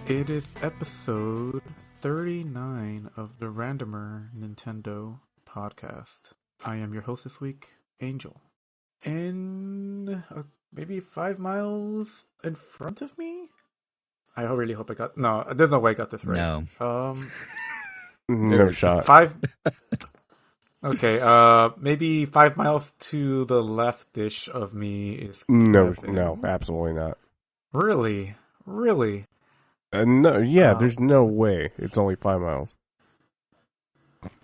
It is episode 39 of the Randomer Nintendo podcast. I am your host this week, Angel. And maybe 5 miles in front of me? I really hope I got... No, there's no way I got this right. No. No shot. 5... Okay, maybe 5 miles to the left-ish of me is Kevin. No, absolutely not. Really? No, there's no way. It's only 5 miles.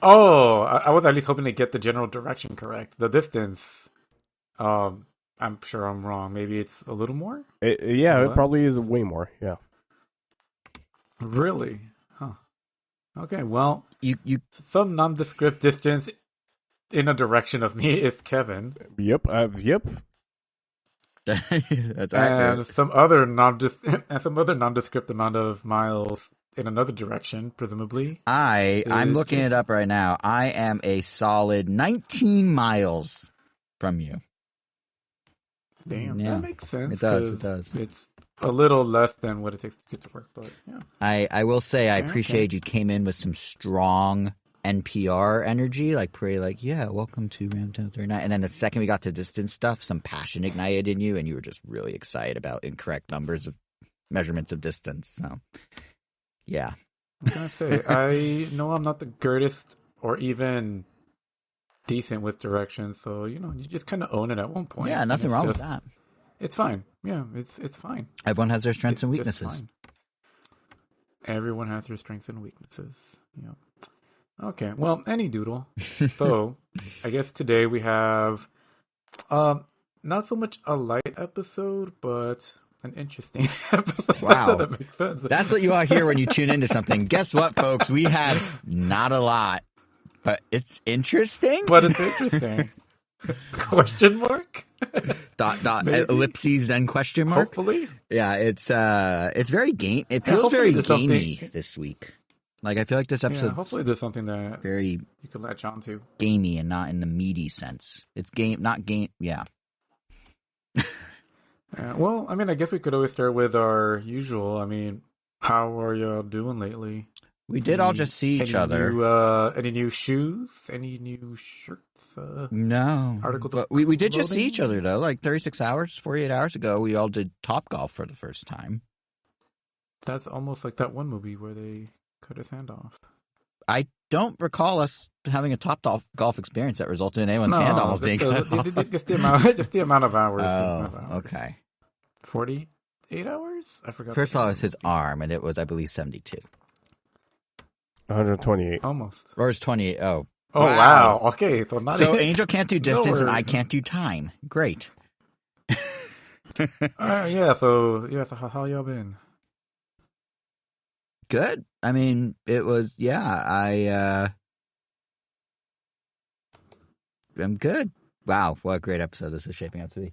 Oh, I was at least hoping to get the general direction correct. The distance, I'm sure I'm wrong. Maybe it's a little more? It probably is way more, yeah. Really? Huh. Okay, well, You some nondescript distance in a direction of me is Kevin. Yep. That's accurate. And some other nondescript amount of miles in another direction, presumably. I'm looking it up right now. I am a solid 19 miles from you. Damn, Yeah. that makes sense. It does. It's a little less than what it takes to get to work, but yeah. I will say I Okay, appreciate you came in with some strong NPR energy, welcome to Round 39. And then the second we got to distance stuff, some passion ignited in you, and you were just really excited about incorrect numbers of measurements of distance. So, yeah. I was gonna say, I know I'm not the greatest or even decent with directions, so you just kind of own it at one point. Yeah, nothing wrong with that. It's fine. Yeah, it's fine. Everyone has their strengths and It's just weaknesses. fine. Everyone has their strengths and weaknesses. Yeah. Okay. Well, any doodle. So, I guess today we have, not so much a light episode, but an interesting episode. Wow. That makes sense. That's what you all hear when you tune into something. Guess what, folks? We had not a lot, but it's interesting. But it's interesting. Question mark? Maybe. Ellipses, then question mark. Hopefully. Yeah, it's very game. It feels hopefully very there's gamey something- this week. Like, I feel like this episode Hopefully there's something that very you can latch on to. gamey and not in the meaty sense. It's game, not game. Yeah. Well, I mean, I guess we could always start with our usual. I mean, how are y'all doing lately? We did all just see each other. Any new shoes? Any new shirts? No. Articles But of we did just see clothing? each other, though. Like 36 hours, 48 hours ago, we all did Topgolf for the first time. That's almost like that one movie where they cut his hand off. I don't recall us having a Topgolf experience that resulted in anyone's hand almost being cut off. Just the amount of hours. Oh, okay. 48 hours? I forgot. First of all, it was his arm, and it was, I believe, 72. 128. Almost. Or it was 28. Oh. Oh, wow. Okay, so not So even... Angel can't do distance, and Lower. I can't do time. Great. So how y'all been? Good. I mean, it was, I'm good. Wow, what a great episode this is shaping up to be.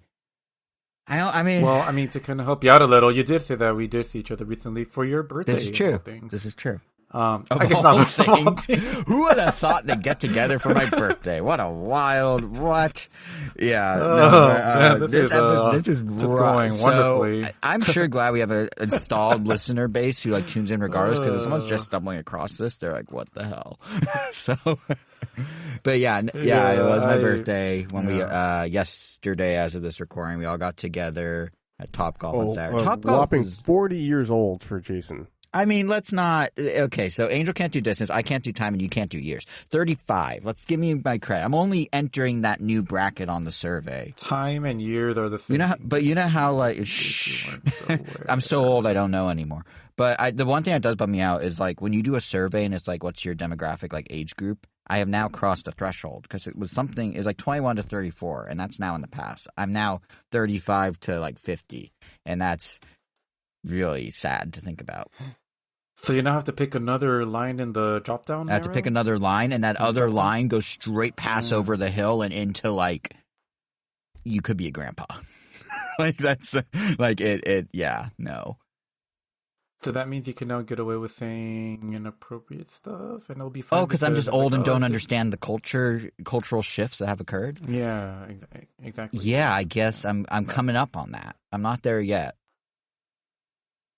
Well, I mean, to kind of help you out a little, you did say that we did see each other recently for your birthday. This is true. Things. This is true. I Of guess all not things, who would have thought they'd get together for my birthday? What a wild, what? Yeah. This is just going wonderfully. So, I'm sure glad we have an installed listener base who tunes in regardless, because if someone's just stumbling across this, they're like, what the hell? But it was my birthday when we, yesterday as of this recording, we all got together at Topgolf on Saturday. Topgolf Whopping was 40 years old for Jason. I mean, let's not. Okay, so Angel can't do distance, I can't do time, and you can't do years. 35. Let's give me my credit. I'm only entering that new bracket on the survey. Time and years are the same. You know how I'm so old I don't know anymore. But the one thing that does bum me out is when you do a survey and it's what's your demographic, age group. I have now crossed a threshold because it was 21 to 34, and that's now in the past. I'm now 35 to 50, and that's really sad to think about. So you now have to pick another line in the drop down. I have to pick another line, and that other line goes straight past over the hill and into you could be a grandpa. That's no. So that means you can now get away with saying inappropriate stuff, and it'll be fine. Oh, because I'm just old and don't understand the cultural shifts that have occurred. Yeah, exactly. Yeah, I guess I'm coming up on that. I'm not there yet.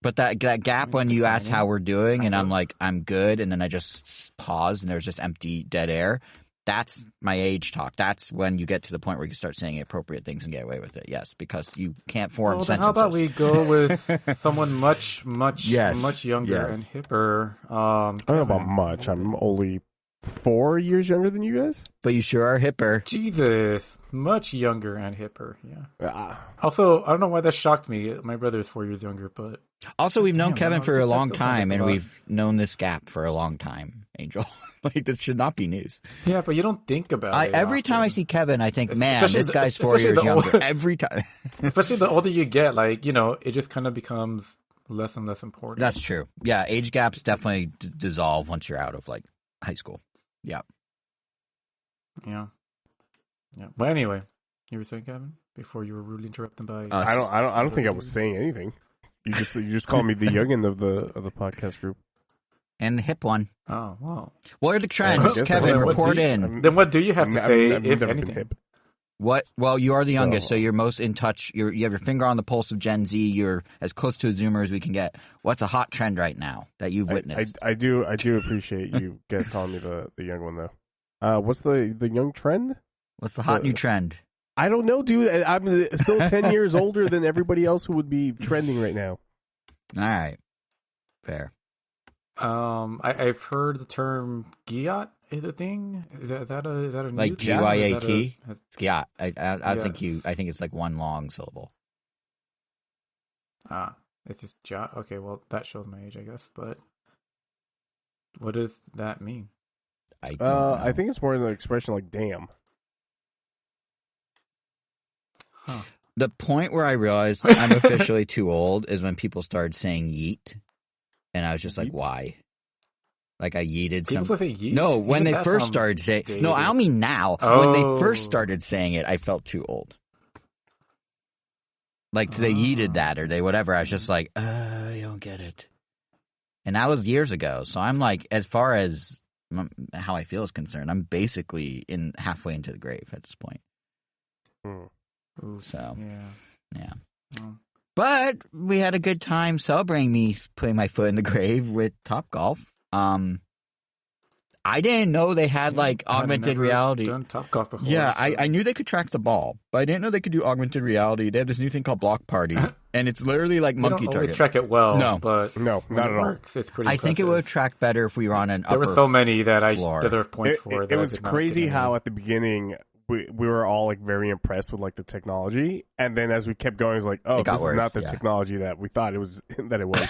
But that gap when you ask how we're doing, and I'm know. like, I'm good, and then I just pause, and there's just empty, dead air. That's my age talk. That's when you get to the point where you can start saying appropriate things and get away with it. Yes, because you can't form sentences. How about we go with someone much Yes, younger yes. and hipper? I don't know about much. I'm only 4 years younger than you guys. But you sure are hipper. Jesus, much younger and hipper. Yeah. Uh, Also, I don't know why that shocked me. My brother is 4 years younger, but Also, we've known damn, Kevin wow, for a that's long still sounds like time, a and lot. we've known this gap for a long time, Angel. Like, this should not be news. Yeah, but you don't think about it. Every time I often. see Kevin, I think, man, Especially this guy's 4 especially years the younger. older- Every time. Especially the older you get, like, it just kind of becomes less and less important. That's true. Yeah, age gaps definitely dissolve once you're out of, like, high school. Yeah. Yeah. But anyway, you were saying, Kevin, before you were rudely interrupted by. I don't think I was saying anything. You just called me the youngin of the podcast group. And the hip one. Oh, wow. What are the trends? Yes, Kevin, what report do you- in. Then what do you have to say, I've if never been anything? hip. What? Well, you are the youngest, so So- you're most in touch. You have your finger on the pulse of Gen Z. You're as close to a Zoomer as we can get. What's a hot trend right now that you've witnessed? I do appreciate you guys calling me the young one though. What's the young trend? What's the hot new trend? I don't know, dude. I'm still 10 years older than everybody else who would be trending right now. All right. Fair. I've heard the term Giat is a thing. Is that a new Like thing? Is that GYAT? a- Yeah, I think Yes. I think it's like one long syllable. It's just Jot. Okay, well that shows my age, I guess. But what does that mean? I don't know. I think it's more an expression like "damn." Huh. The point where I realized I'm officially too old is when people started saying yeet, and I was just like, Yeet? why? Like I yeeted People some. say yeet. No, when Even they that first sounds started saying. dated. No, I don't mean now. When they Oh. first started saying it, I felt too old. Like they yeeted that or they whatever. I was just like, I don't get it. And that was years ago. So I'm like, as far as how I feel is concerned, I'm basically halfway into the grave at this point. Oof, So yeah. Oh. But we had a good time celebrating me putting my foot in the grave with Topgolf. I didn't know they had like I had augmented never reality. Done Topgolf before. Yeah, so- I knew they could track the ball, but I didn't know they could do augmented reality. They have this new thing called Block Party, and it's literally like They monkey don't always target. track it well. No. but No, when not it at all. works, it's pretty. I think it impressive. would track better if we were on an There upper were so many that I floor. deserve points for. It that I was did not crazy get any. how at the beginning we were all like very impressed with like the technology, and then as we kept going, it was like, oh, It got this worse, is not the yeah. technology that we thought it was. That it was.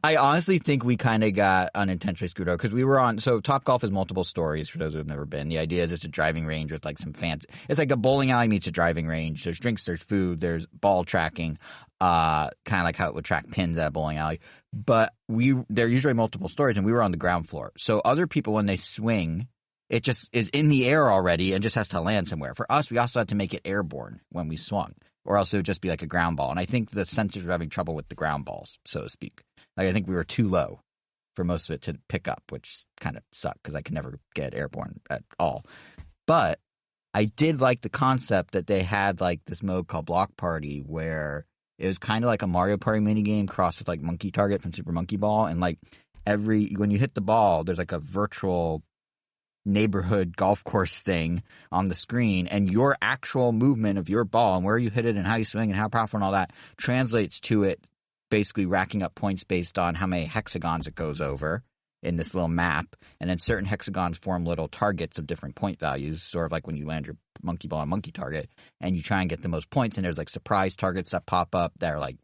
I honestly think we kind of got unintentionally screwed over because we were on. So Topgolf is multiple stories for those who have never been. The idea is it's a driving range with like some fancy. It's like a bowling alley meets a driving range. There's drinks, there's food, there's ball tracking. Kind of like how it would track pins at a bowling alley. But they're usually multiple stories, and we were on the ground floor. So other people when they swing. It just is in the air already and just has to land somewhere. For us, we also had to make it airborne when we swung, or else it would just be like a ground ball. And I think the sensors were having trouble with the ground balls, so to speak. Like I think we were too low for most of it to pick up, which kind of sucked because I could never get airborne at all. But I did like the concept that they had like this mode called Block Party where it was kind of like a Mario Party minigame crossed with like Monkey Target from Super Monkey Ball. And like when you hit the ball, there's like a virtual neighborhood golf course thing on the screen, and your actual movement of your ball and where you hit it and how you swing and how powerful and all that translates to it basically racking up points based on how many hexagons it goes over in this little map, and then certain hexagons form little targets of different point values, sort of like when you land your monkey ball on monkey target and you try and get the most points, and there's like surprise targets that pop up that are like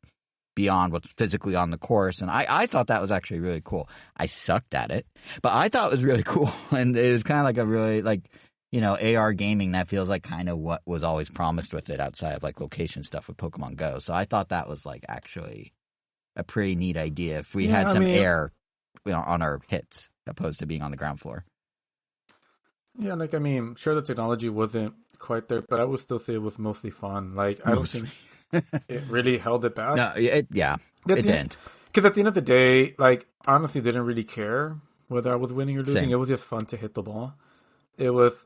beyond what's physically on the course. And I thought that was actually really cool. I sucked at it, but I thought it was really cool. And it was kind of like a really like, AR gaming that feels like kind of what was always promised with it outside of like location stuff with Pokemon Go. So I thought that was like actually a pretty neat idea if we had some air on our hits opposed to being on the ground floor. Yeah, sure the technology wasn't quite there, but I would still say it was mostly fun. Like, I don't think it really held it back. No, it didn't. Because at the end of the day, like, honestly, didn't really care whether I was winning or losing. Same. It was just fun to hit the ball. It was,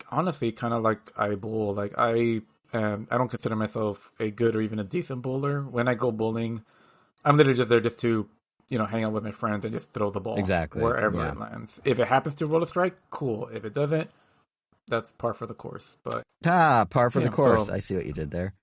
honestly, kind of like I bowl. Like, I don't consider myself a good or even a decent bowler. When I go bowling, I'm literally just there just to, hang out with my friends and just throw the ball Exactly. wherever Yeah. it lands. If it happens to roll a strike, cool. If it doesn't, that's par for the course. But Par for the course. so I see what you did there.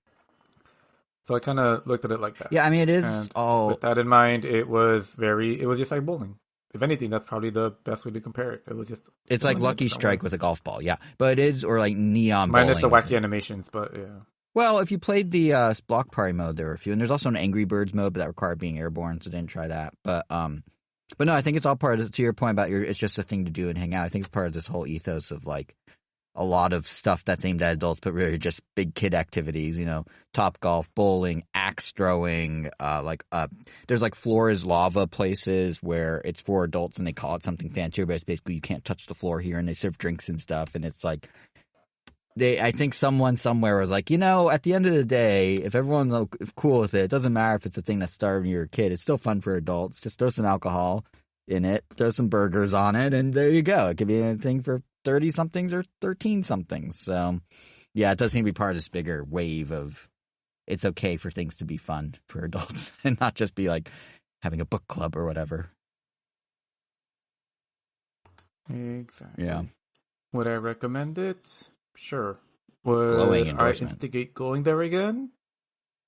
I kind of looked at it like that. Yeah, I mean, it is and all... with that in mind, it was just like bowling. If anything, that's probably the best way to compare it. It was just... It's like Lucky Strike with a golf ball, yeah. But it is, or like Neon minus bowling. the wacky animations, but yeah. Well, if you played the block party mode, there were a few. And there's also an Angry Birds mode, but that required being airborne, so I didn't try that. But no, I think it's all part of, to your point about it's just a thing to do and hang out. I think it's part of this whole ethos of like a lot of stuff that's aimed at adults, but really just big kid activities, Topgolf, bowling, axe throwing, there's like floor is lava places where it's for adults and they call it something fancier, but it's basically you can't touch the floor here, and they serve drinks and stuff, and it's like, I think someone somewhere was like, at the end of the day, if everyone's cool with it doesn't matter if it's a thing that's starving your kid. It's still fun for adults. Just throw some alcohol in it, throw some burgers on it, and there you go. It could be anything for 30-somethings or 13-somethings. So, yeah, it does seem to be part of this bigger wave of it's okay for things to be fun for adults and not just be like having a book club or whatever. Exactly. Yeah. Would I recommend it? Sure. Would Glowing I endorsement. instigate going there again?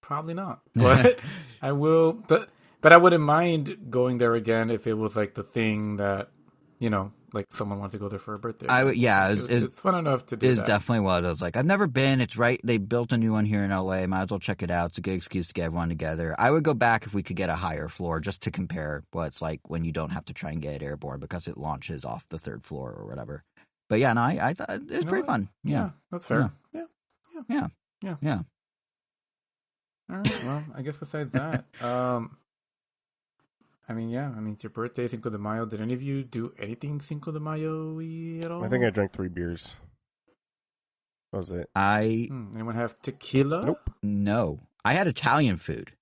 Probably not. But I will. But I wouldn't mind going there again if it was like the thing that, like someone wants to go there for a birthday. It's fun enough to do that. It's definitely one of those. Like, I've never been. It's right. They built a new one here in LA. Might as well check it out. It's a good excuse to get everyone together. I would go back if we could get a higher floor just to compare what it's like when you don't have to try and get it airborne because it launches off the third floor or whatever. But yeah, no, I thought it was pretty fun. Yeah, that's fair. Yeah. Yeah. All right. Well, I guess besides that, it's your birthday, Cinco de Mayo. Did any of you do anything Cinco de Mayo-y at all? I think I drank 3 beers. That was it. Anyone have tequila? Nope. No. I had Italian food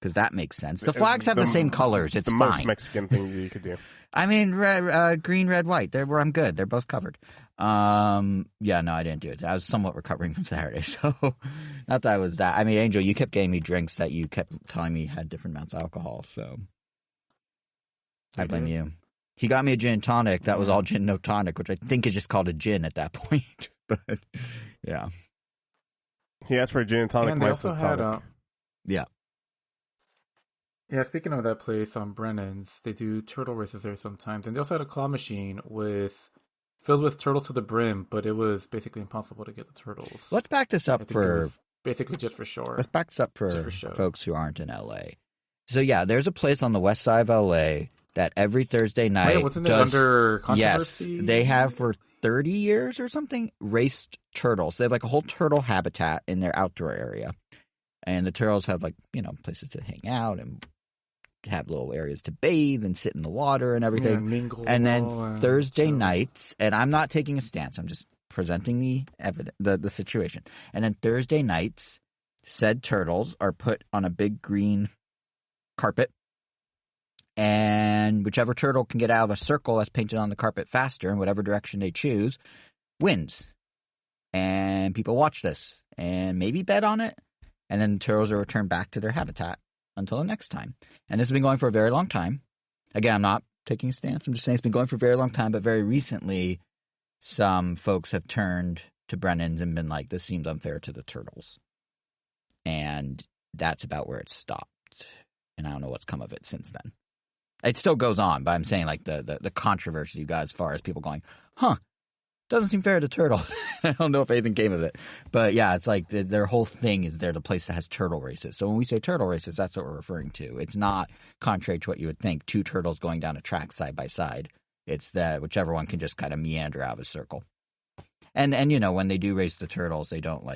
because that makes sense. The flags have the same colors. It's the fine. most Mexican thing you could do. I mean, green, red, white. I'm good. They're both covered. Yeah, no, I didn't do it. I was somewhat recovering from Saturday, so not that I was that. I mean, Angel, you kept getting me drinks that you kept telling me had different amounts of alcohol, so I blame you. He got me a gin and tonic. That was all gin, no tonic, which I think is just called a gin at that point. But yeah, he asked for a gin and tonic. And they also had yeah. Yeah, speaking of that place on Brennan's, they do turtle races there sometimes, and they also had a claw machine filled with turtles to the brim, but it was basically impossible to get the turtles. Let's back this up for basically just for sure. Let's back this up for folks who aren't in LA. So yeah, there's a place on the west side of LA that every Thursday night wasn't it under controversy? Yes, they have for 30 years or something raced turtles. They have like a whole turtle habitat in their outdoor area, and the turtles have like places to hang out and have little areas to bathe and sit in the water and everything. Mingle and then Thursday nights, and I'm not taking a stance, I'm just presenting the evidence, the situation. And then Thursday nights, said turtles are put on a big green carpet, and whichever turtle can get out of a circle that's painted on the carpet faster in whatever direction they choose wins. And people watch this and maybe bet on it, and then the turtles are returned back to their habitat until the next time. And this has been going for a very long time. Again, I'm not taking a stance. I'm just saying it's been going for a very long time, but very recently, some folks have turned to Brennan's and been like, this seems unfair to the turtles. And that's about where it stopped. And I don't know what's come of it since then. It still goes on, but I'm saying like the controversy you got as far as people going, doesn't seem fair to turtles. I don't know if anything came of it. But yeah, it's like their whole thing is they're the place that has turtle races. So when we say turtle races, that's what we're referring to. It's not, contrary to what you would think, 2 turtles going down a track side by side. It's that whichever one can just kind of meander out of a circle. And when they do race the turtles, they don't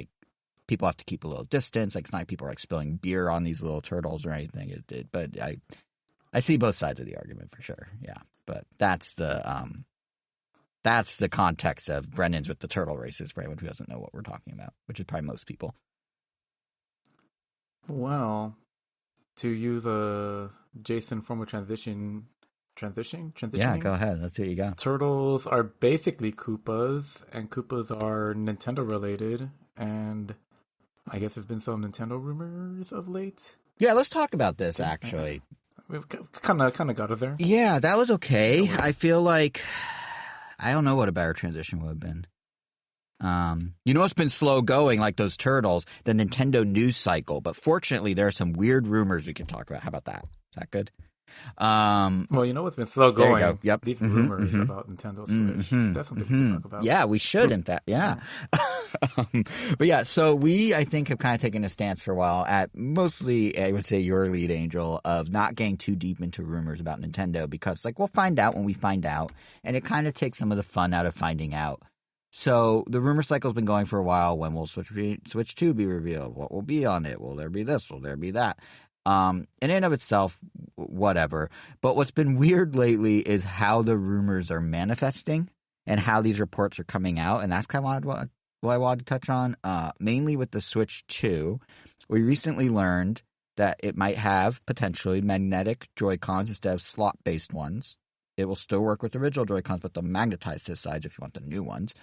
people have to keep a little distance. Like, it's not like people are spilling beer on these little turtles or anything. But I see both sides of the argument for sure. Yeah. But that's the context of Brennan's with the turtle races for anyone who doesn't know what we're talking about, which is probably most people. Well, to use a Jason form of transitioning. Yeah, go ahead. Let's see what you got. Turtles are basically Koopas, and Koopas are Nintendo related, and I guess there's been some Nintendo rumors of late. Yeah, let's talk about this, actually. We've kind of got it there. Yeah, that was okay. I feel like I don't know what a better transition would have been. You know what's been slow going, like those turtles? The Nintendo news cycle. But fortunately, there are some weird rumors we can talk about. How about that? Is that good? Well, you know what's been slow There you going? go. Yep. These rumors about Nintendo Switch. That's something we can talk about. Yeah, we should, in fact. Yeah. But yeah, so I think, have kind of taken a stance for a while at mostly, I would say, your lead, Angel, of not getting too deep into rumors about Nintendo because, like, we'll find out when we find out, and it kind of takes some of the fun out of finding out. So the rumor cycle's been going for a while. When will Switch 2 be revealed? What will be on it? Will there be this? Will there be that? In and of itself, whatever. But what's been weird lately is how the rumors are manifesting and how these reports are coming out. And that's kind of what I wanted to touch on. Mainly with the Switch 2. We recently learned that it might have potentially magnetic Joy-Cons instead of slot-based ones. It will still work with the original Joy-Cons, but they'll magnetize to the sides if you want the new ones.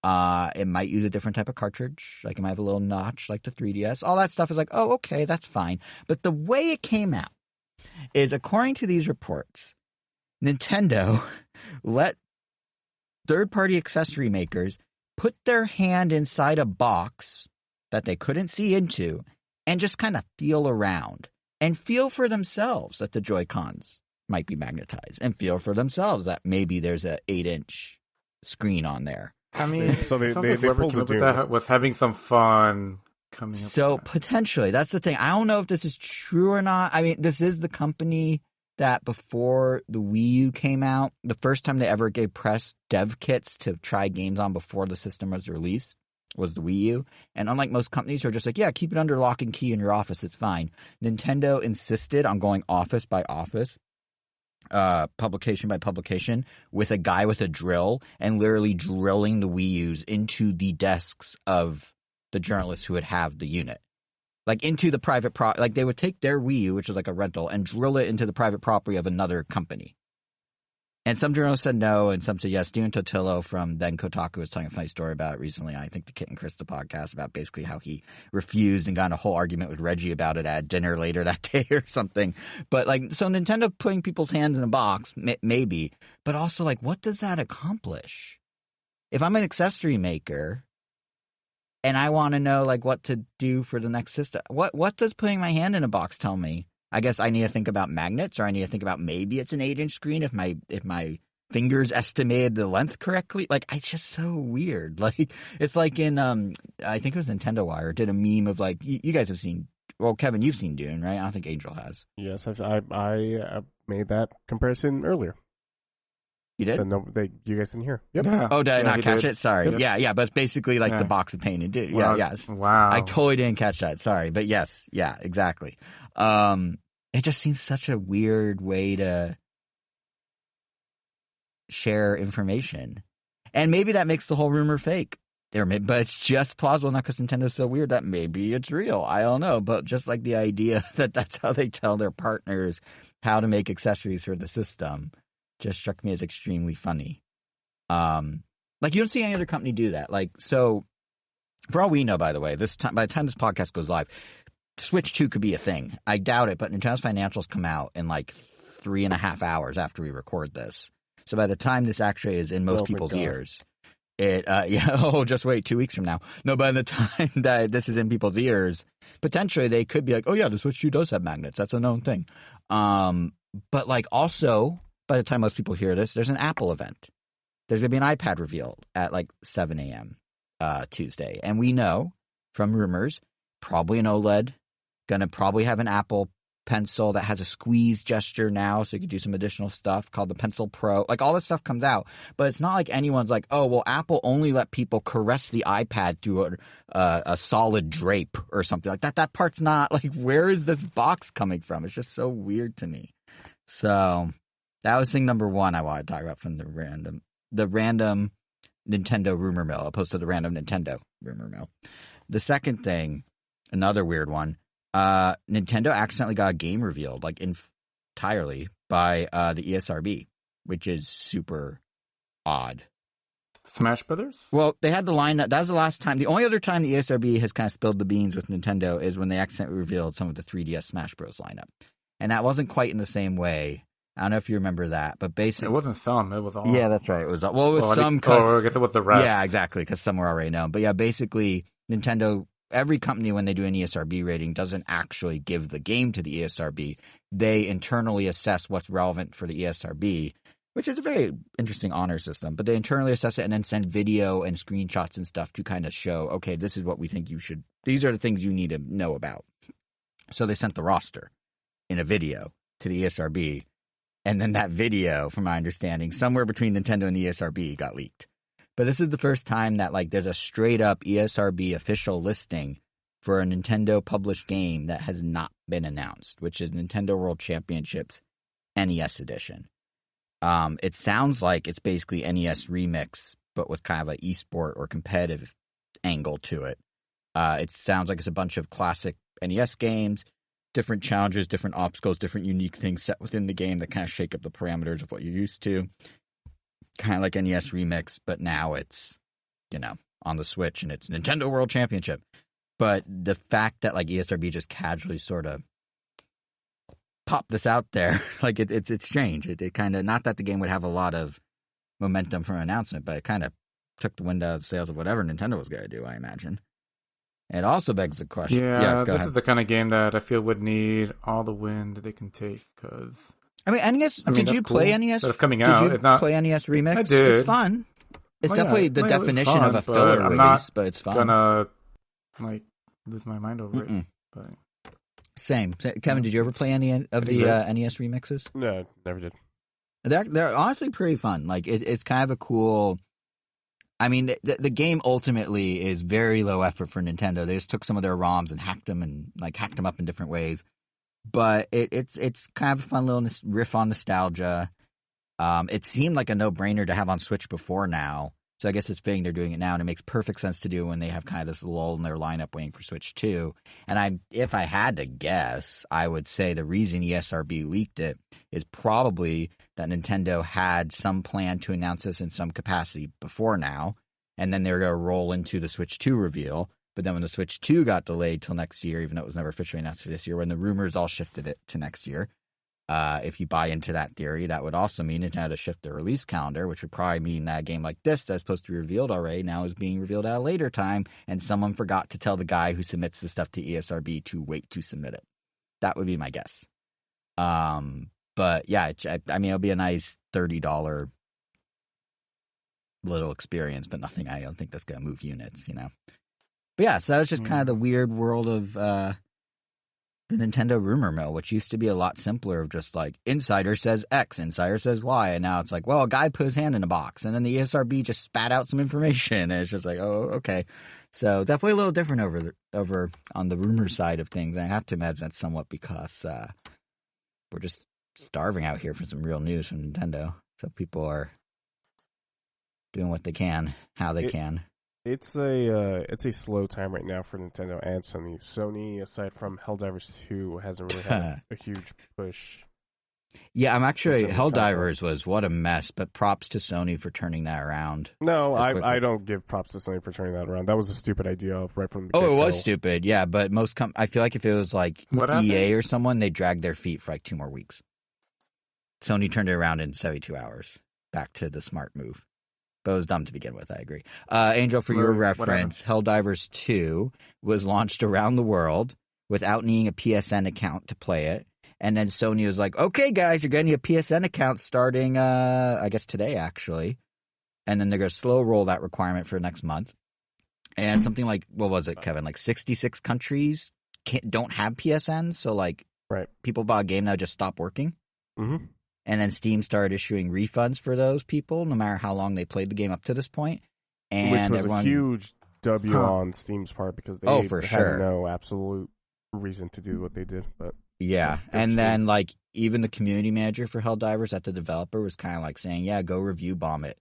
It might use a different type of cartridge. Like, it might have a little notch like the 3DS. All that stuff is like, oh, okay, that's fine. But the way it came out is, according to these reports, Nintendo let third-party accessory makers put their hand inside a box that they couldn't see into and just kind of feel around and feel for themselves that the Joy-Cons might be magnetized and feel for themselves that maybe there's a 8-inch screen on there. I mean, so they whoever pulled came up the with deal. that was having some fun coming up. So with that. potentially, that's the thing. I don't know if this is true or not. I mean, this is the company that before the Wii U came out, the first time they ever gave press dev kits to try games on before the system was released was the Wii U. And unlike most companies who are just like, yeah, keep it under lock and key in your office, it's fine. Nintendo insisted on going office by office, publication by publication, with a guy with a drill and literally drilling the Wii U's into the desks of the journalists who would have the unit. Like, into the private like, they would take their Wii U, which was like a rental, and drill it into the private property of another company. And some journalists said no, and some said yes. Steven Totillo from then Kotaku was telling a funny story about it recently. I think the Kit and Krista podcast about basically how he refused and got in a whole argument with Reggie about it at dinner later that day or something. But, like, so Nintendo putting people's hands in a box, maybe. But also, like, what does that accomplish? If I'm an accessory maker and I want to know, like, what to do for the next system, what does putting my hand in a box tell me? I guess I need to think about magnets, or I need to think about maybe it's an 8-inch screen if my fingers estimated the length correctly. Like, it's just so weird. Like, it's like in I think it was Nintendo Wire did a meme of, like, you guys have seen. Well, Kevin, you've seen Dune, right? I don't think Angel has. Yes, I made that comparison earlier. You did? No, you guys didn't hear. Yep. Yeah. Oh, did I not he catch did. it? Sorry. Yep. Yeah, but it's basically like Yeah. the box of paint and Dune. Wow. Yeah, yes. Wow. I totally didn't catch that. Sorry, but yes, yeah, exactly. It just seems such a weird way to share information. And maybe that makes the whole rumor fake. But it's just plausible, not because Nintendo's so weird that maybe it's real. I don't know. But just like the idea that that's how they tell their partners how to make accessories for the system just struck me as extremely funny. Like, you don't see any other company do that. Like, so for all we know, by the way, by the time this podcast goes live, Switch 2 could be a thing. I doubt it, but Nintendo's financials come out in like 3.5 hours after we record this. So by the time this actually is in most people's ears, just wait 2 weeks from now. No, by the time that this is in people's ears, potentially they could be like, oh yeah, the Switch 2 does have magnets. That's a known thing. But like, also, by the time most people hear this, there's an Apple event. There's going to be an iPad reveal at like 7 a.m. Tuesday. And we know from rumors, probably an OLED, going to probably have an Apple Pencil that has a squeeze gesture now, so you can do some additional stuff called the Pencil Pro. Like, all this stuff comes out, but it's not like anyone's like, oh, well, Apple only let people caress the iPad through a solid drape or something like that. That part's not, like, where is this box coming from? It's just so weird to me. So that was thing number one I wanted to talk about from the random Nintendo rumor mill, opposed to the random Nintendo rumor mill. The second thing, another weird one, Nintendo accidentally got a game revealed, like, entirely by the ESRB, which is super odd. Smash Brothers? Well, they had the lineup. That was the last time. The only other time the ESRB has kind of spilled the beans with Nintendo is when they accidentally revealed some of the 3DS Smash Bros. Lineup. And that wasn't quite in the same way. I don't know if you remember that, but basically... It wasn't some, it was all. Yeah, that's right. It was some I guess it was the rest. Yeah, exactly, because some were already known. But yeah, basically, Nintendo, every company when they do an ESRB rating doesn't actually give the game to the ESRB. They internally assess what's relevant for the ESRB, which is a very interesting honor system. But they internally assess it and then send video and screenshots and stuff to kind of show, okay, this is what we think you should... These are the things you need to know about. So they sent the roster in a video to the ESRB. And then that video, from my understanding, somewhere between Nintendo and the ESRB got leaked. But this is the first time that like there's a straight up ESRB official listing for a Nintendo published game that has not been announced, which is Nintendo World Championships NES Edition. It sounds like it's basically NES Remix, but with kind of an esport or competitive angle to it. It sounds like it's a bunch of classic NES games, different challenges, different obstacles, different unique things set within the game that kind of shake up the parameters of what you're used to. Kind of like NES Remix, but now it's, on the Switch and it's Nintendo World Championship. But the fact that like ESRB just casually sort of popped this out there, like it's strange. It kind of, not that the game would have a lot of momentum from an announcement, but it kind of took the wind out of the sails of whatever Nintendo was going to do, I imagine. It also begs the question. Yeah, this is the kind of game that I feel would need all the wind they can take. Because NES. Did you play NES? But it's coming out. Did you play NES Remix? I did. It's fun. It's definitely the definition of a filler release, but it's fun. I'm not gonna lose my mind over it. But same. Kevin, did you ever play any of the NES remixes? No, never did. They're honestly pretty fun. Like it's kind of a cool. I mean, the game ultimately is very low effort for Nintendo. They just took some of their ROMs and hacked them up in different ways. But it's kind of a fun little riff on nostalgia. It seemed like a no-brainer to have on Switch before now. So I guess it's fitting they're doing it now, and it makes perfect sense to do when they have kind of this lull in their lineup waiting for Switch 2. And if I had to guess, I would say the reason ESRB leaked it is probably that Nintendo had some plan to announce this in some capacity before now, and then they were going to roll into the Switch 2 reveal. But then when the Switch 2 got delayed till next year, even though it was never officially announced for this year, when the rumors all shifted it to next year, if you buy into that theory, that would also mean Nintendo to shift their release calendar, which would probably mean that a game like this that's supposed to be revealed already now is being revealed at a later time, and someone forgot to tell the guy who submits the stuff to ESRB to wait to submit it. That would be my guess. But yeah, I mean, it'll be a nice $30 little experience, but nothing. I don't think that's going to move units, But yeah, so that was just kind of the weird world of the Nintendo rumor mill, which used to be a lot simpler of just like insider says X, insider says Y, and now it's like, well, a guy put his hand in a box, and then the ESRB just spat out some information, and it's just like, oh, okay. So definitely a little different over on the rumor side of things. And I have to imagine that's somewhat because we're just starving out here for some real news from Nintendo. So people are doing what they can, how they can. It's a slow time right now for Nintendo and Sony. Sony, aside from Helldivers 2, hasn't really had a huge push. Yeah, I'm actually Helldivers was what a mess, but props to Sony for turning that around. No, I don't give props to Sony for turning that around. That was a stupid idea right from the get-go. It was stupid, yeah, but I feel like if it was like EA or someone, they dragged their feet for like 2 more weeks. Sony turned it around in 72 hours. Back to the smart move. But it was dumb to begin with, I agree. Angel, for your reference, Helldivers 2 was launched around the world without needing a PSN account to play it. And then Sony was like, okay, guys, you're getting a PSN account starting, I guess today, actually. And then they're going to slow roll that requirement for next month. And something like, what was it, Kevin? Like 66 countries don't have PSNs. So, like, people bought a game now just stop working. Mm-hmm. And then Steam started issuing refunds for those people, no matter how long they played the game up to this point. And which was a huge W on Steam's part because they had no absolute reason to do what they did. But yeah, and then like even the community manager for Helldivers at the developer was kind of like saying, "Yeah, go review bomb it,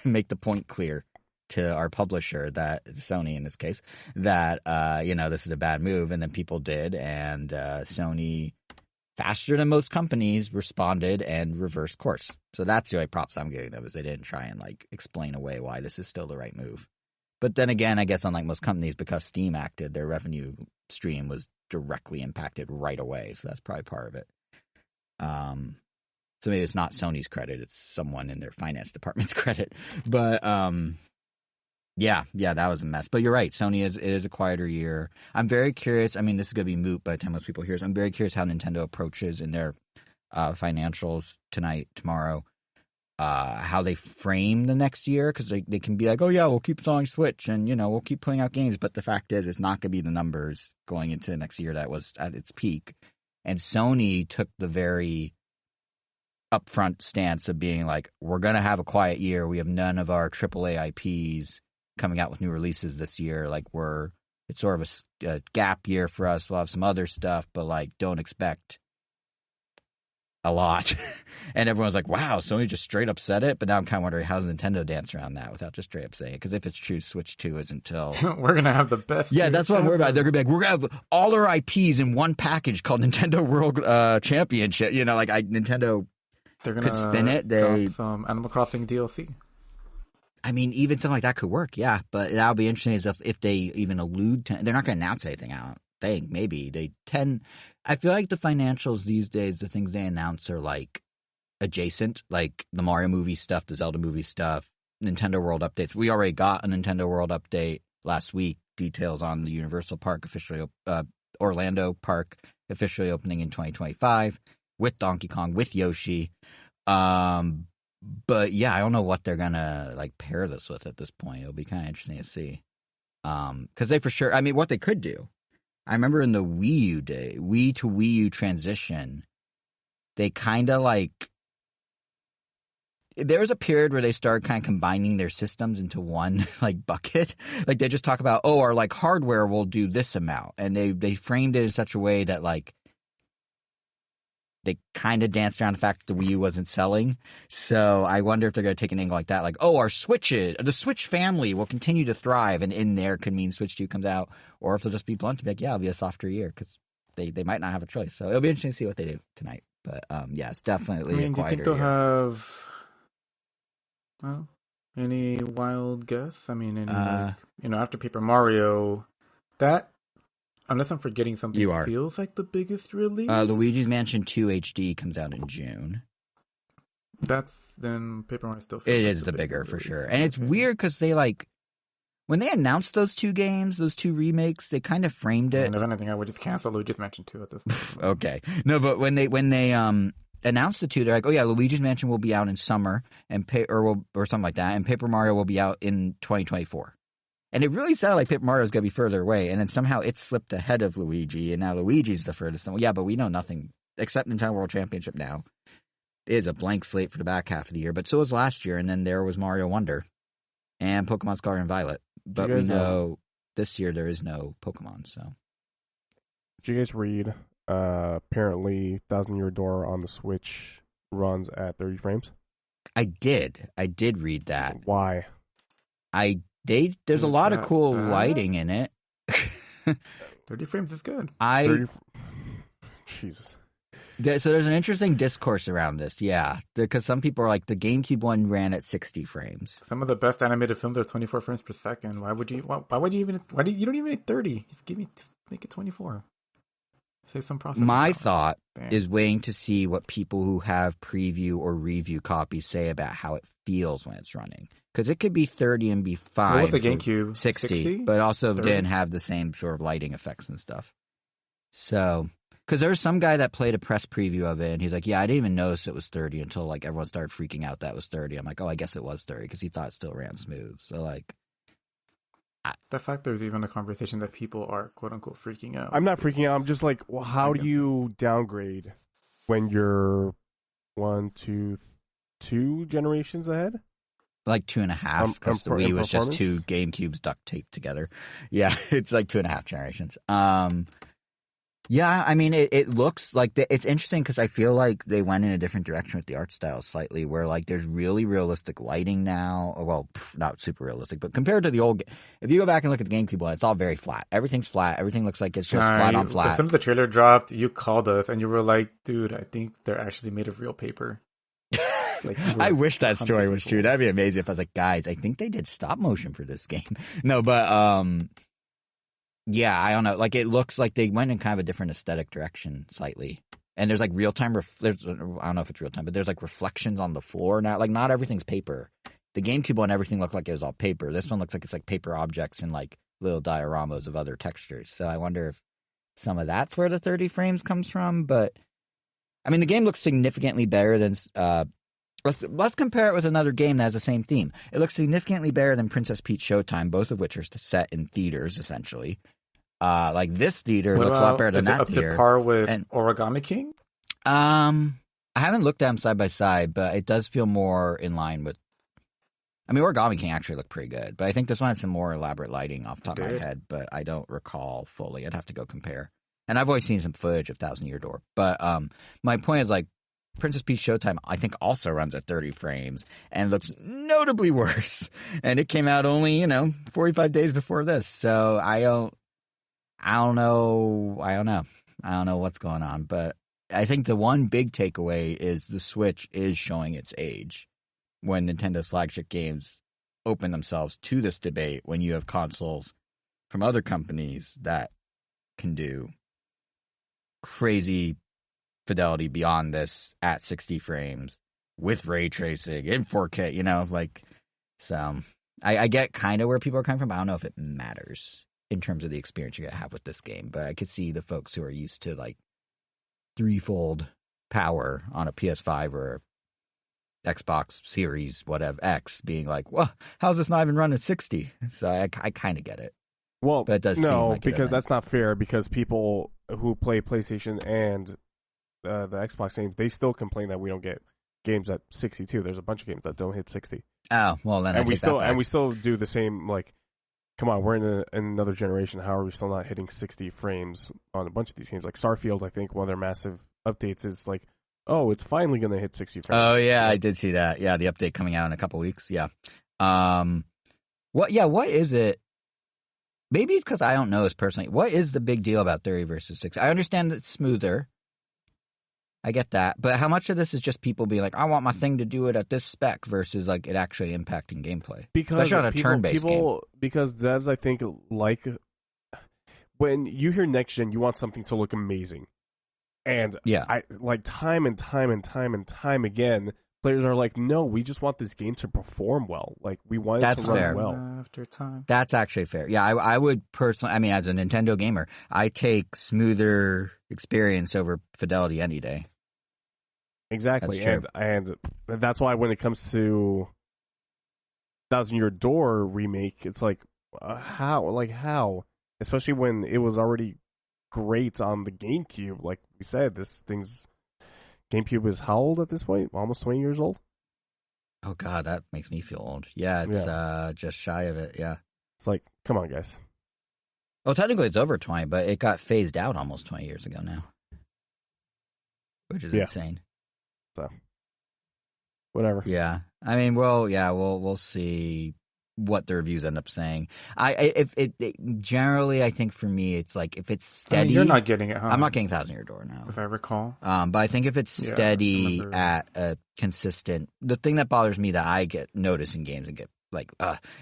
make the point clear to our publisher that Sony in this case that this is a bad move." And then people did, and Sony faster than most companies, responded and reversed course. So that's the only props I'm giving them, is they didn't try and like explain away why this is still the right move. But then again, I guess unlike most companies, because Steam acted, their revenue stream was directly impacted right away. So that's probably part of it. So maybe it's not Sony's credit, it's someone in their finance department's credit. But yeah, that was a mess. But you're right, Sony it is a quieter year. I'm very curious. I mean, this is going to be moot by the time most people hear this. I'm very curious how Nintendo approaches in their financials tomorrow, how they frame the next year, because they can be like, oh yeah, we'll keep selling Switch and we'll keep putting out games. But the fact is, it's not going to be the numbers going into the next year that was at its peak. And Sony took the very upfront stance of being like, we're going to have a quiet year. We have none of our AAA IPs coming out with new releases this year. Like, it's sort of a gap year for us. We'll have some other stuff, but like, don't expect a lot. And everyone's like, wow, Sony just straight up said it. But now I'm kind of wondering, how's Nintendo dance around that without just straight up saying it? Because if it's true, Switch 2 is until we're going to have the best. Yeah, that's what I'm worried about. They're going to be like, we're going to have all our IPs in one package called Nintendo World Championship. Nintendo they're gonna could spin it. Drop some Animal Crossing DLC. I mean, even something like that could work, yeah. But that'll be interesting is if they even allude to. They're not going to announce anything. I don't think. Maybe they tend. I feel like the financials these days, the things they announce are like adjacent, like the Mario movie stuff, the Zelda movie stuff, Nintendo World updates. We already got a Nintendo World update last week. Details on the Universal Park officially, Orlando Park officially opening in 2025 with Donkey Kong, with Yoshi. But yeah, I don't know what they're gonna like pair this with at this point. It'll be kind of interesting to see. Because they for sure. I mean, what they could do. I remember in the Wii to Wii U transition, they kind of like. There was a period where they started kind of combining their systems into one like bucket. Like they just talk about, oh, our like hardware will do this amount, and they framed it in such a way that like. They kind of danced around the fact that the Wii U wasn't selling. So I wonder if they're going to take an angle like that. Like, oh, the Switch family will continue to thrive. And in there could mean Switch 2 comes out. Or if they'll just be blunt and be like, yeah, it'll be a softer year. Because they might not have a choice. So it'll be interesting to see what they do tonight. But yeah, it's definitely a quieter do you think they'll have any wild guess? I mean, any, after Paper Mario, that... Unless I'm forgetting something, feels like the biggest release. Luigi's Mansion 2 HD comes out in June. Then Paper Mario still feels it like is the bigger for release. sure. And it's weird because they like, when they announced those two games, those two remakes, they kind of framed it. And if anything, I would just cancel Luigi's Mansion 2 at this point. Okay. No, but when they announced the two, they're like, oh yeah, Luigi's Mansion will be out in summer or something like that, and Paper Mario will be out in 2024. And it really sounded like Paper Mario is going to be further away, and then somehow it slipped ahead of Luigi, and now Luigi's the furthest. Well, yeah, but we know nothing except Nintendo World Championship now. It is a blank slate for the back half of the year, but so was last year, and then there was Mario Wonder and Pokemon Scarlet and Violet. But we know this year there is no Pokemon, so. Did you guys read, apparently, 1,000 Year Door on the Switch runs at 30 frames? I did read that. Why? There's a lot of cool lighting in it. 30 frames is good. Jesus. So there's an interesting discourse around this, yeah. Because some people are like, the GameCube one ran at 60 frames. Some of the best animated films are 24 frames per second. Why would you you don't even need 30? Just make it 24. Save some processing. My thought is waiting to see what people who have preview or review copies say about how it feels when it's running. Because it could be 30 and be fine. What was the GameCube? 60, but also 30? Didn't have the same sort of lighting effects and stuff. So, because there was some guy that played a press preview of it, and he's like, yeah, I didn't even notice it was 30 until like everyone started freaking out that it was 30. I'm like, oh, I guess it was 30, because he thought it still ran smooth. So, like... The fact there's even a conversation that people are, quote-unquote, freaking out. I'm not freaking out. I'm just like, well, how do you downgrade when you're 2 generations ahead? Like 2.5, because the Wii was just 2 GameCubes duct taped together. Yeah, it's like 2.5 generations. Yeah, I mean, it looks like it's interesting because I feel like they went in a different direction with the art style slightly, where like there's really realistic lighting now. Well, not super realistic, but compared to the old, if you go back and look at the GameCube one, it's all very flat. Everything's flat. Everything looks like it's just flat on flat. As soon as the trailer dropped, you called us and you were like, "Dude, I think they're actually made of real paper." Like, I wish that story was true. That'd be amazing if I was like, guys, I think they did stop motion for this game. No, but yeah, I don't know. Like, it looks like they went in kind of a different aesthetic direction slightly. And there's like real time. I don't know if it's real time, but there's like reflections on the floor now. Like, not everything's paper. The GameCube one, everything looked like it was all paper. This one looks like it's like paper objects and like little dioramas of other textures. So I wonder if some of that's where the 30 frames comes from. But I mean, the game looks significantly better than. Let's compare it with another game that has the same theme. It looks significantly better than Princess Peach Showtime, both of which are set in theaters, essentially. Like this theater looks a lot better than that up theater. To par with Origami King? I haven't looked at them side by side, but it does feel more in line with. I mean, Origami King actually looked pretty good, but I think this one has some more elaborate lighting off the top of my head, but I don't recall fully. I'd have to go compare. And I've always seen some footage of Thousand Year Door, but my point is like. Princess Peach Showtime, I think, also runs at 30 frames and looks notably worse. And it came out only, 45 days before this. So I don't know what's going on. But I think the one big takeaway is the Switch is showing its age when Nintendo's flagship games open themselves to this debate when you have consoles from other companies that can do crazy fidelity beyond this at 60 frames with ray tracing in 4K, so I get kind of where people are coming from. I don't know if it matters in terms of the experience you're going to have with this game, but I could see the folks who are used to like threefold power on a PS5 or Xbox Series, whatever, X being like, well, how's this not even running at 60? So I kind of get it. Well, but it does seem like because that's not fair because people who play PlayStation and the Xbox games, they still complain that we don't get games at 62. There's a bunch of games that don't hit 60. Oh, well then and we still do the same. Like, come on, we're in another generation. How are we still not hitting 60 frames on a bunch of these games? Like Starfield, I think one of their massive updates is like, oh, it's finally going to hit 60 frames. Oh yeah, I did see that. Yeah, the update coming out in a couple weeks. Yeah. What is it? Maybe it's because I don't know this personally. What is the big deal about 30 versus 60? I understand that it's smoother. I get that, but how much of this is just people being like, I want my thing to do it at this spec versus like it actually impacting gameplay? Because especially on a turn-based game. Because devs, I think, like when you hear next gen, you want something to look amazing, and I like time and time again. Players are like, no, we just want this game to perform well. Like we want it to run well after time. That's actually fair. Yeah, I would personally. I mean, as a Nintendo gamer, I take smoother experience over fidelity any day. Exactly, and that's why when it comes to Thousand Year Door remake, it's like how, especially when it was already great on the GameCube. Like we said, GameCube is how old at this point? Almost 20 years old. Oh god, that makes me feel old. Yeah, it's just shy of it. Yeah, it's like, come on, guys. Well, technically it's over 20, but it got phased out almost 20 years ago now, which is insane. So, whatever. Yeah, I mean, we'll see what the reviews end up saying. Generally, I think for me, it's like if it's steady. You're not getting it, huh? I'm not getting Thousand Year Door now, if I recall. But I think if it's steady at a consistent, the thing that bothers me that I notice in games and get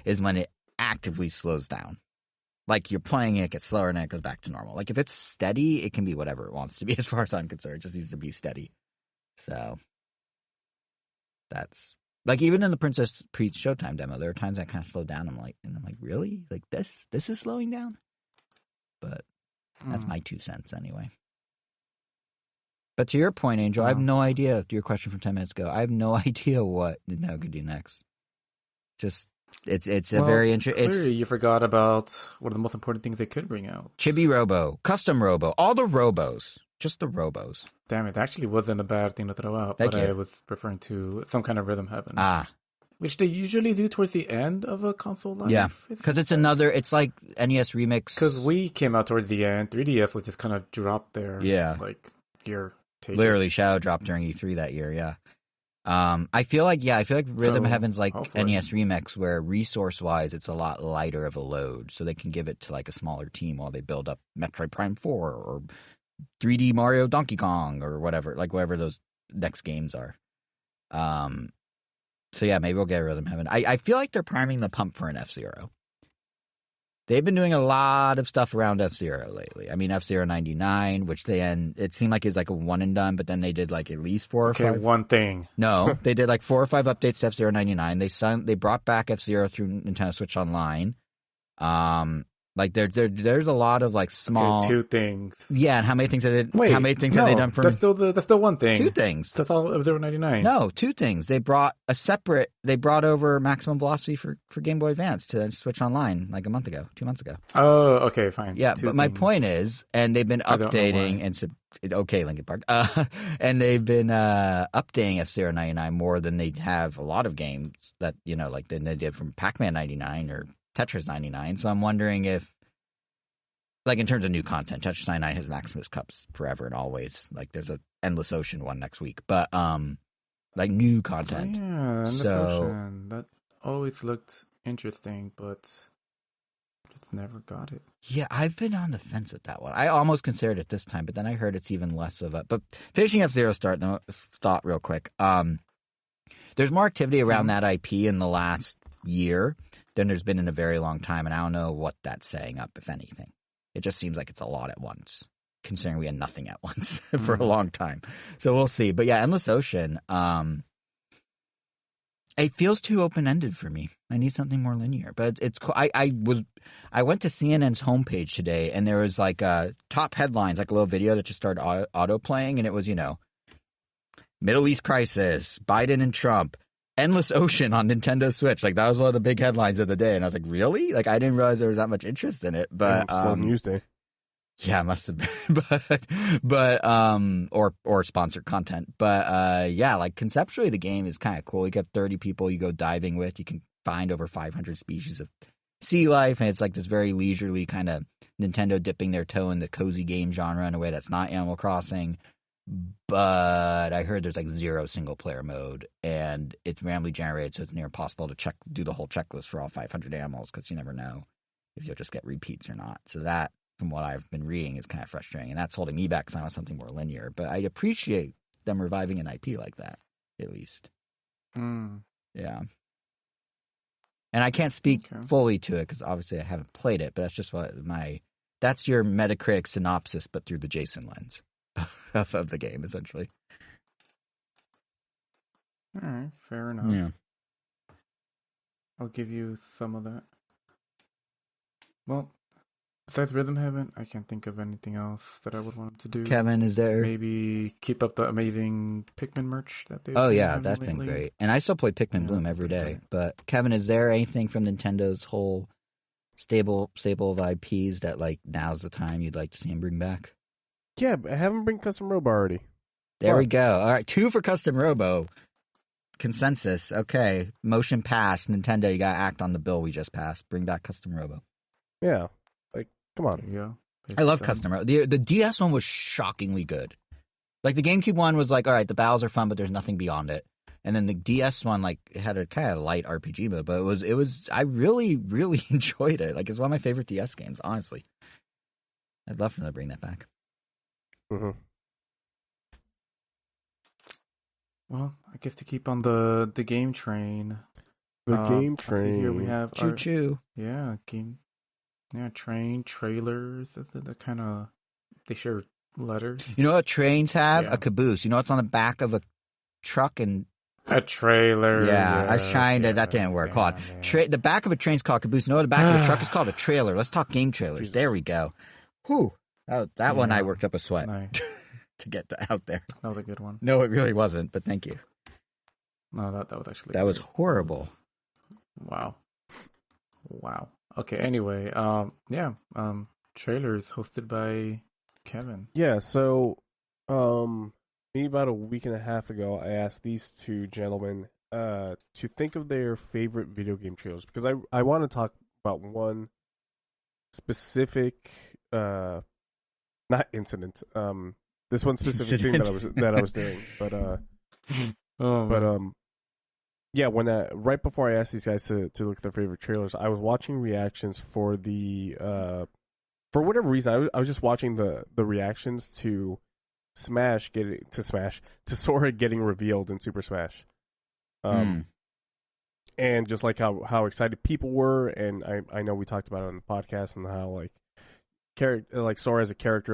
is when it actively slows down. Like you're playing it gets slower and then it goes back to normal. Like if it's steady, it can be whatever it wants to be as far as I'm concerned. It just needs to be steady. So that's like even in the Princess Peach Showtime demo, there are times I kind of slow down. I'm like, really? Like this is slowing down? But that's my 2 cents anyway. But to your point, Angel, I have no idea. To your question from 10 minutes ago, I have no idea what Nintendo could do next. Just it's a very interesting. Clearly, you forgot about one of the most important things they could bring out: Chibi Robo, Custom Robo, all the Robos. Just the Robos. Damn it, that actually wasn't a bad thing to throw out, I was referring to some kind of Rhythm Heaven. which they usually do towards the end of a console life. Yeah, because it's like NES Remix. Because Wii came out towards the end, 3DS was just kind of dropped there. Yeah. Like, here, take literally it. Shadow dropped during E3 that year, yeah. I feel like Rhythm Heaven's like NES Remix, where resource-wise it's a lot lighter of a load, so they can give it to like a smaller team while they build up Metroid Prime 4 or 3D Mario Donkey Kong or whatever those next games are. So yeah, maybe we'll get Rhythm Heaven. I feel like they're priming the pump for an F-Zero. They've been doing a lot of stuff around F-Zero lately. I mean, F-Zero 99, which it seemed like it was like a one and done, but then they did like at least 4 or 5. Okay, one thing. No, they did like 4 or 5 updates to F-Zero 99. They brought back F-Zero through Nintendo Switch Online. Like there's a lot of like small 2 things. Yeah, and how many things have they done for? That's still one thing. 2 things. That's all of 099. No, 2 things. They brought over Maximum Velocity for Game Boy Advance to Switch Online like 2 months ago. Oh, okay, fine. Yeah, but my point is, and they've been updating Linkin Park. And they've been updating F-Zero 99 more than they have a lot of games that, like they did from Pac-Man 99 or Tetris 99. So I'm wondering if, like in terms of new content, Tetris 99 has Maximus Cups forever and always. Like there's a Endless Ocean one next week, but like new content. Oh, yeah, Endless Ocean. That always looked interesting, but just never got it. Yeah, I've been on the fence with that one. I almost considered it this time, but then I heard it's even less of a. But finishing F-Zero thought real quick. There's more activity around that IP in the last year than there's been in a very long time, and I don't know what that's saying up, if anything. It just seems like it's a lot at once, considering we had nothing at once for a long time. So we'll see. But yeah, Endless Ocean, it feels too open-ended for me. I need something more linear. But it's cool. I went to CNN's homepage today, and there was like top headlines, like a little video that just started auto-playing, and it was, Middle East crisis, Biden and Trump, Endless Ocean on Nintendo Switch. Like, that was one of the big headlines of the day. And I was like, really? Like, I didn't realize there was that much interest in it. But slow news day. Yeah, it must have been. Or sponsored content. But yeah, like conceptually the game is kind of cool. You get 30 people you go diving with. You can find over 500 species of sea life, and it's like this very leisurely kind of Nintendo dipping their toe in the cozy game genre in a way that's not Animal Crossing. But I heard there's like 0 single player mode, and it's randomly generated, so it's near impossible to do the whole checklist for all 500 animals, because you never know if you'll just get repeats or not. So that, from what I've been reading, is kind of frustrating, and that's holding me back because I want something more linear. But I appreciate them reviving an IP like that, at least. Yeah. And I can't speak fully to it because obviously I haven't played it, but that's just that's your Metacritic synopsis, but through the Jason lens of the game, essentially. All right, fair enough. Yeah. I'll give you some of that. Well, besides Rhythm Heaven, I can't think of anything else that I would want to do. Kevin, is there? Maybe keep up the amazing Pikmin merch that they've that's lately. been great. And I still play Pikmin Bloom every day. Great. But Kevin, is there anything from Nintendo's whole stable of IPs that like now's the time you'd like to see him bring back? Yeah, I haven't bring Custom Robo already. There we go. All right, 2 for Custom Robo. Consensus. Okay. Motion passed. Nintendo, you got to act on the bill we just passed. Bring back Custom Robo. Yeah. Like, come on. Yeah. I love Custom Robo. The DS one was shockingly good. Like, the GameCube one was like, all right, the battles are fun, but there's nothing beyond it. And then the DS one, like, it had a kind of light RPG mode, but it was, I really, really enjoyed it. Like, it's one of my favorite DS games, honestly. I'd love for them to bring that back. Mm-hmm. Well, I guess to keep on the game train. Game train. Here we have Choo-choo. Train trailers. The kind of, they share letters. You know what trains have? Yeah. A caboose. You know what's on the back of a truck and a trailer. Yeah, I was trying to. That didn't work. Hold on. The back of a train's called a caboose. You know what the back of a truck is called? A trailer. Let's talk game trailers. Jesus. There we go. Whew. That one I worked up a sweat to get out there. That was a good one. No, it really wasn't, but thank you. No, that was actually that was horrible. Wow. Okay, anyway, trailers hosted by Kevin. Yeah, so maybe about a week and a half ago, I asked these 2 gentlemen to think of their favorite video game trailers, because I want to talk about one specific not incident, this one specific thing that I was doing, but yeah, when right before I asked these guys to look at their favorite trailers, I was watching reactions for the for whatever reason I was just watching the reactions to Sora getting revealed in Super Smash. And just like how excited people were, and I know we talked about it on the podcast, and how like Sora as a character,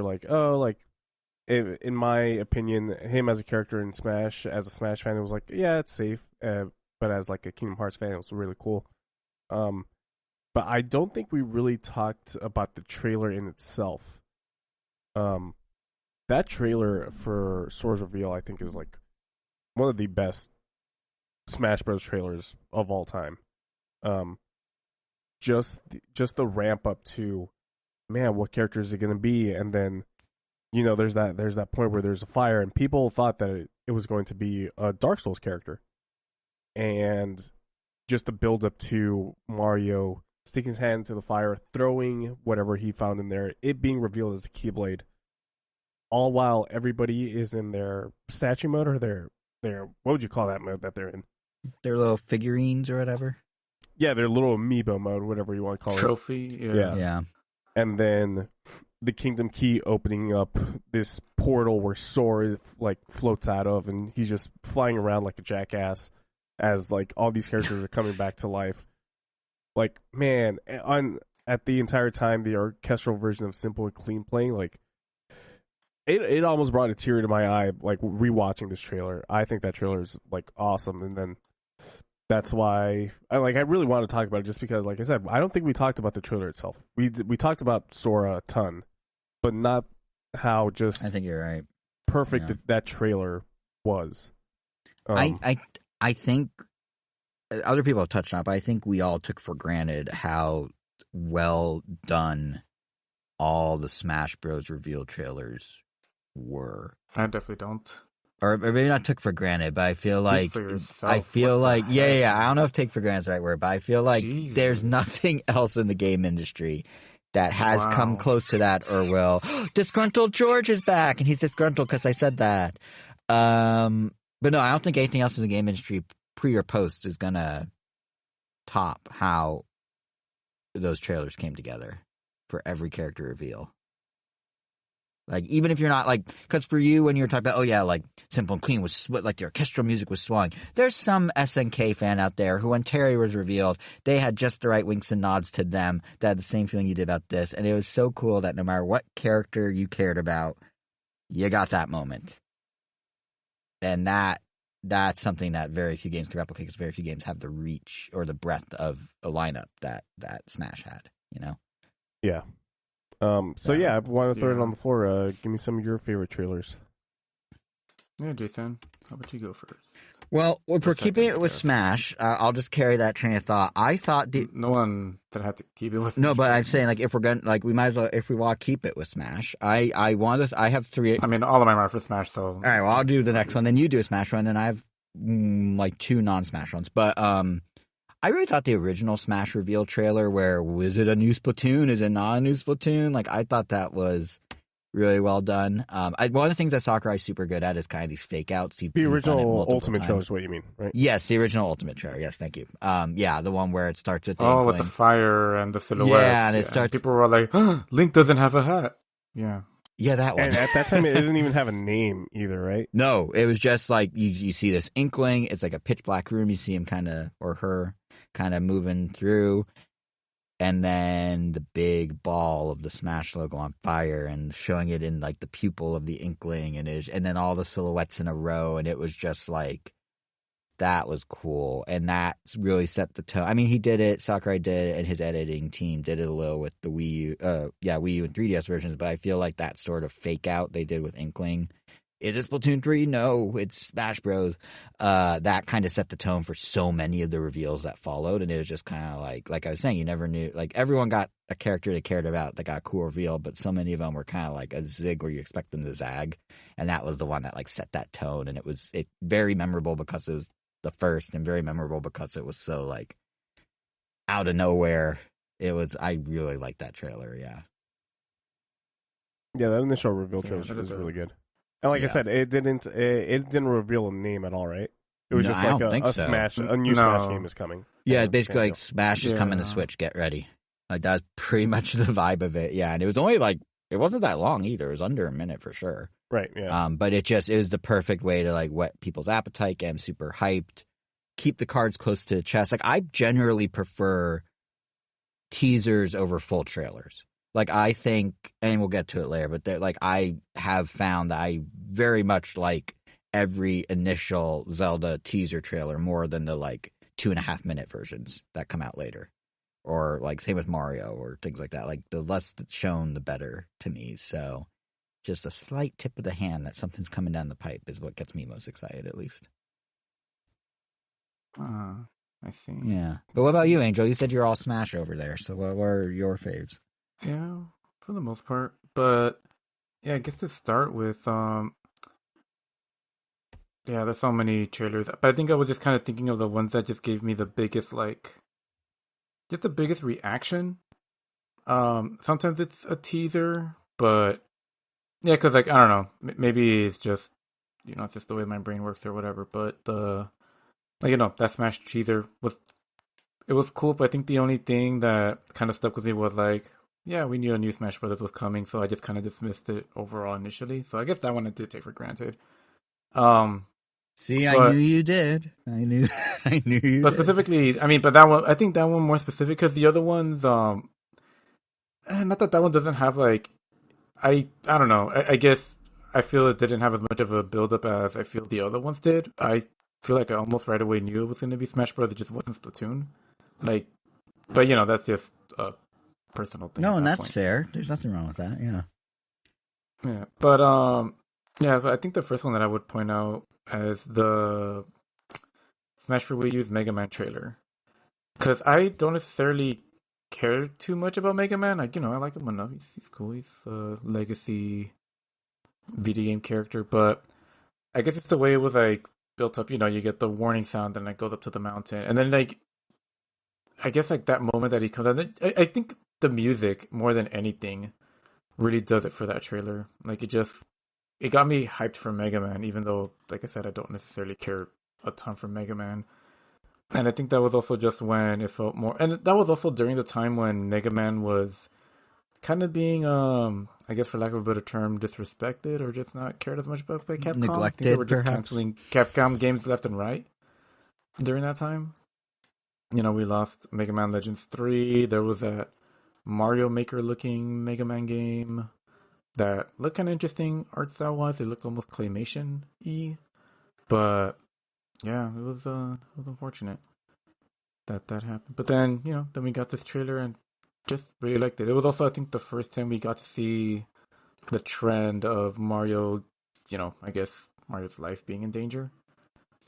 in my opinion, him as a character in Smash, as a Smash fan, it was like, yeah, it's safe, but as like a Kingdom Hearts fan, it was really cool. But I don't think we really talked about the trailer in itself. That trailer for Sora's reveal, I think, is like one of the best Smash Bros. Trailers of all time. Just the ramp up to, man, what character is it going to be? And then, there's that point where there's a fire, and people thought that it was going to be a Dark Souls character. And just the build up to Mario sticking his hand into the fire, throwing whatever he found in there, it being revealed as a Keyblade, all while everybody is in their statue mode, or their what would you call that mode that they're in? Their little figurines or whatever. Yeah, their little amiibo mode, whatever you want to call it. Trophy. Yeah. And then the Kingdom Key opening up this portal where Sora floats out of, and he's just flying around like a jackass as all these characters are coming back to life. Like, man, at the entire time the orchestral version of Simple and Clean playing, it almost brought a tear to my eye, rewatching this trailer. I think that trailer is awesome, and then that's why I really want to talk about it, just because, like I said, I don't think we talked about the trailer itself. We talked about Sora a ton, but not how just I think you're right. Perfect that trailer was. I think other people have touched on it, but I think we all took for granted how well done all the Smash Bros. Reveal trailers were. I definitely don't. Or maybe not took for granted, but I feel like I don't know if take for granted is the right word, but I feel like there's nothing else in the game industry that has come close to that or will. Disgruntled George is back, and he's disgruntled because I said that. But no, I don't think anything else in the game industry, pre or post, is gonna top how those trailers came together for every character reveal. Even if you're not because for you, when you're talking about, Simple and Clean was the orchestral music was swelling. There's some SNK fan out there who, when Terry was revealed, they had just the right winks and nods to them that had the same feeling you did about this. And it was so cool that no matter what character you cared about, you got that moment. And that's something that very few games can replicate, because very few games have the reach or the breadth of a lineup that Smash had, Yeah. So yeah, I want to throw it on the floor. Give me some of your favorite trailers. Yeah, Jason, how about you go first? Well, if we're keeping it with Smash, I'll just carry that train of thought. I thought no one that had to keep it with. No, but I'm saying if we're gonna we might as well, if we want to keep it with Smash. I have three. I mean, all of mine are for Smash, so. All right, well, I'll do the next one, then you do a Smash one, then I have two non-Smash ones. But I really thought the original Smash reveal trailer, where was it a new Splatoon? Is it not a new Splatoon? I thought that was really well done. One of the things that Sakurai's super good at is kind of these fake outs. The original Ultimate trailer is what you mean, right? Yes, the original Ultimate trailer. Yes, thank you. The one where it starts with with the fire and the silhouette. Yeah, and it starts. People were like, Link doesn't have a hat. Yeah. Yeah, that one. And at that time, it didn't even have a name either, right? No, it was just you see this inkling. It's like a pitch black room. You see him her kind of moving through, and then the big ball of the Smash logo on fire, and showing it in the pupil of the inkling, and then all the silhouettes in a row, and it was just that was cool, and that really set the tone. I mean, he did it, Sakurai did it, and his editing team did it a little with the Wii U and 3DS versions, but I feel like that sort of fake out they did with Inkling. Is it Splatoon 3? No, it's Smash Bros. That kind of set the tone for so many of the reveals that followed, and it was just kind of like I was saying, you never knew, everyone got a character they cared about that got a cool reveal, but so many of them were kind of like a zig where you expect them to zag, and that was the one that set that tone, and it very memorable because it was the first and very memorable because it was so like out of nowhere. I really liked that trailer. Yeah. Yeah, that initial reveal trailer was really good. And like I said, it didn't reveal a name at all, right? It was just like a Smash, a new Smash game is coming. Yeah, it's basically like Smash is coming to Switch. Get ready. Like that's pretty much the vibe of it. Yeah, and it was only like it wasn't that long either. It was under a minute for sure. Right. Yeah. But it was the perfect way to like whet people's appetite, get them super hyped, keep the cards close to the chest. Like I generally prefer teasers over full trailers. Like I think, and we'll get to it later, but like I have found that I very much like every initial Zelda teaser trailer more than the like 2.5-minute versions that come out later. Or like same with Mario or things like that. Like the less that's shown, the better to me. So just a slight tip of the hand that something's coming down the pipe is what gets me most excited, at least. I see. Yeah. But what about you, Angel? You said you're all Smash over there. So what are your faves? Yeah, for the most part. But yeah, I guess to start with, yeah, there's so many trailers. But I think I was just kind of thinking of the ones that just gave me the biggest just the biggest reaction. Sometimes it's a teaser, but yeah, because like I don't know, maybe it's just it's just the way my brain works or whatever. But that Smash teaser was cool. But I think the only thing that kind of stuck with me was like, yeah, we knew a new Smash Brothers was coming, so I just kind of dismissed it overall initially. So I guess that one I did take for granted. See, I knew you did. I knew you. But specifically, I mean, but that one, I think that one more specific because the other ones, not that one doesn't have like, I don't know. I guess I feel it didn't have as much of a build up as I feel the other ones did. I feel like I almost right away knew it was going to be Smash Bros. It just wasn't Splatoon. Like, but that's just a personal thing. No, and that's fair. There's nothing wrong with that. Yeah. Yeah, but yeah. So I think the first one that I would point out as the Smash for Wii U's Mega Man trailer, because I don't necessarily care too much about Mega Man. Like I like him enough. He's cool. He's a legacy video game character, but I guess it's the way it was like built up. You get the warning sound, and it goes up to the mountain, and then like I guess like that moment that he comes out. I think the music more than anything really does it for that trailer. Like it got me hyped for Mega Man, even though, like I said, I don't necessarily care a ton for Mega Man. And I think that was also just when it felt more, and that was also during the time when Mega Man was kind of being, I guess for lack of a better term, disrespected or just not cared as much about by Capcom. Neglected, I think they were just perhaps. canceling Capcom games left and right during that time. We lost Mega Man Legends 3. There was that Mario Maker looking Mega Man game that looked kind of interesting art style wise. It looked almost claymation-y, but yeah, it was unfortunate that happened. But then then we got this trailer and just really liked it. It was also I think the first time we got to see the trend of Mario, I guess Mario's life being in danger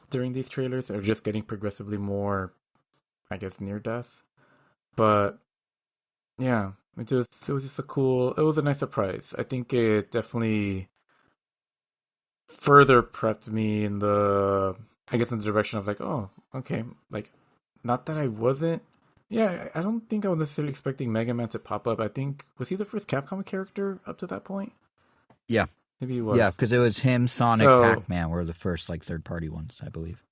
during these trailers, or just getting progressively more, I guess, near death. But yeah, it was just it was a nice surprise. I think it definitely further prepped me in the direction of like, oh, okay, like, not that I wasn't, I don't think I was necessarily expecting Mega Man to pop up. I think, was he the first Capcom character up to that point? Yeah. Maybe he was. Yeah, because it was him, Sonic, Pac-Man were the first like third-party ones, I believe.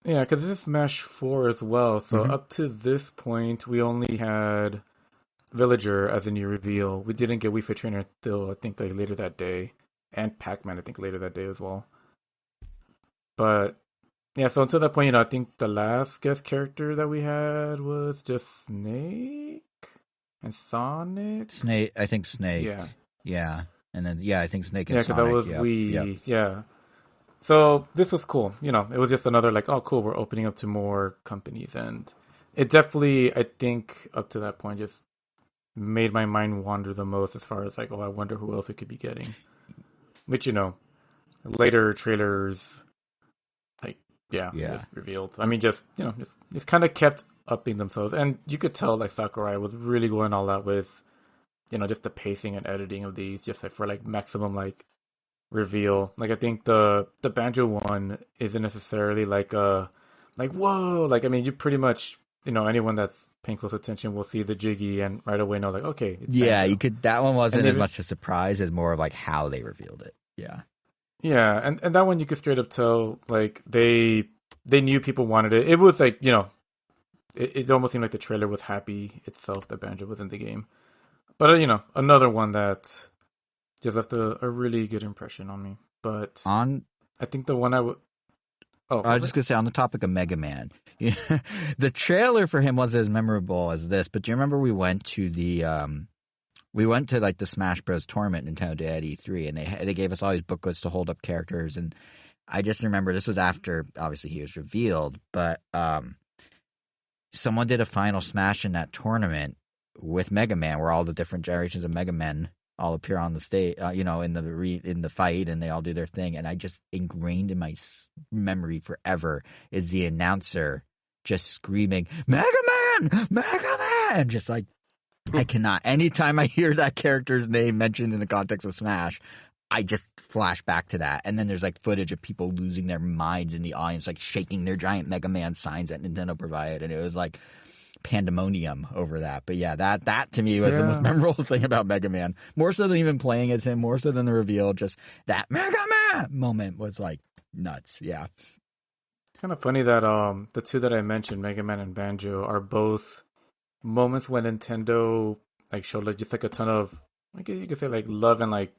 Yeah, because this is Smash 4 as well, so up to this point, we only had Villager as a new reveal. We didn't get Wii Fit Trainer until I think like later that day, and Pac-Man I think later that day as well. But yeah, so until that point, I think the last guest character that we had was just Snake and Sonic. I think Snake. Yeah, and then I think Snake and Sonic. Yeah, because that was Wii. Yeah. So this was cool. It was just another like, oh, cool, we're opening up to more companies, and it definitely, I think, up to that point, just made my mind wander the most as far as like, oh, I wonder who else we could be getting. Which later trailers, like, just revealed. I mean, just just kind of kept upping themselves, and you could tell like Sakurai was really going all out with, just the pacing and editing of these, just like for like maximum like reveal. Like I think the Banjo one isn't necessarily like whoa. Like I mean, you pretty much anyone that's paying close attention will see the Jiggy and right away know like okay, it's Yeah, Banjo. you could. That one wasn't And as even, much a surprise as more of like how they revealed it. Yeah. yeah, and that one you could straight up tell like they knew people wanted it. It was like it almost seemed like the trailer was happy itself that Banjo was in the game. But another one that just left a really good impression on me. But On I think the one I would. Oh, I was just gonna say on the topic of Mega Man, the trailer for him wasn't as memorable as this. But do you remember we went to like the Smash Bros tournament Nintendo did at E3, and they gave us all these booklets to hold up characters, and I just remember this was after obviously he was revealed, but someone did a final Smash in that tournament with Mega Man, where all the different generations of Mega Men all appear on the stage, in the fight, and they all do their thing. And I just ingrained in my memory forever is the announcer just screaming, "Mega Man! Mega Man!" Just like, I cannot. Anytime I hear that character's name mentioned in the context of Smash, I just flash back to that. And then there's like footage of people losing their minds in the audience, like shaking their giant Mega Man signs that Nintendo provided. And it was like pandemonium over that. But yeah, that to me was the most memorable thing about Mega Man. More so than even playing as him, more so than the reveal, just that Mega Man moment was like nuts. Yeah. Kind of funny that the two that I mentioned, Mega Man and Banjo, are both moments when Nintendo like showed like just like a ton of, I guess you could say like love and like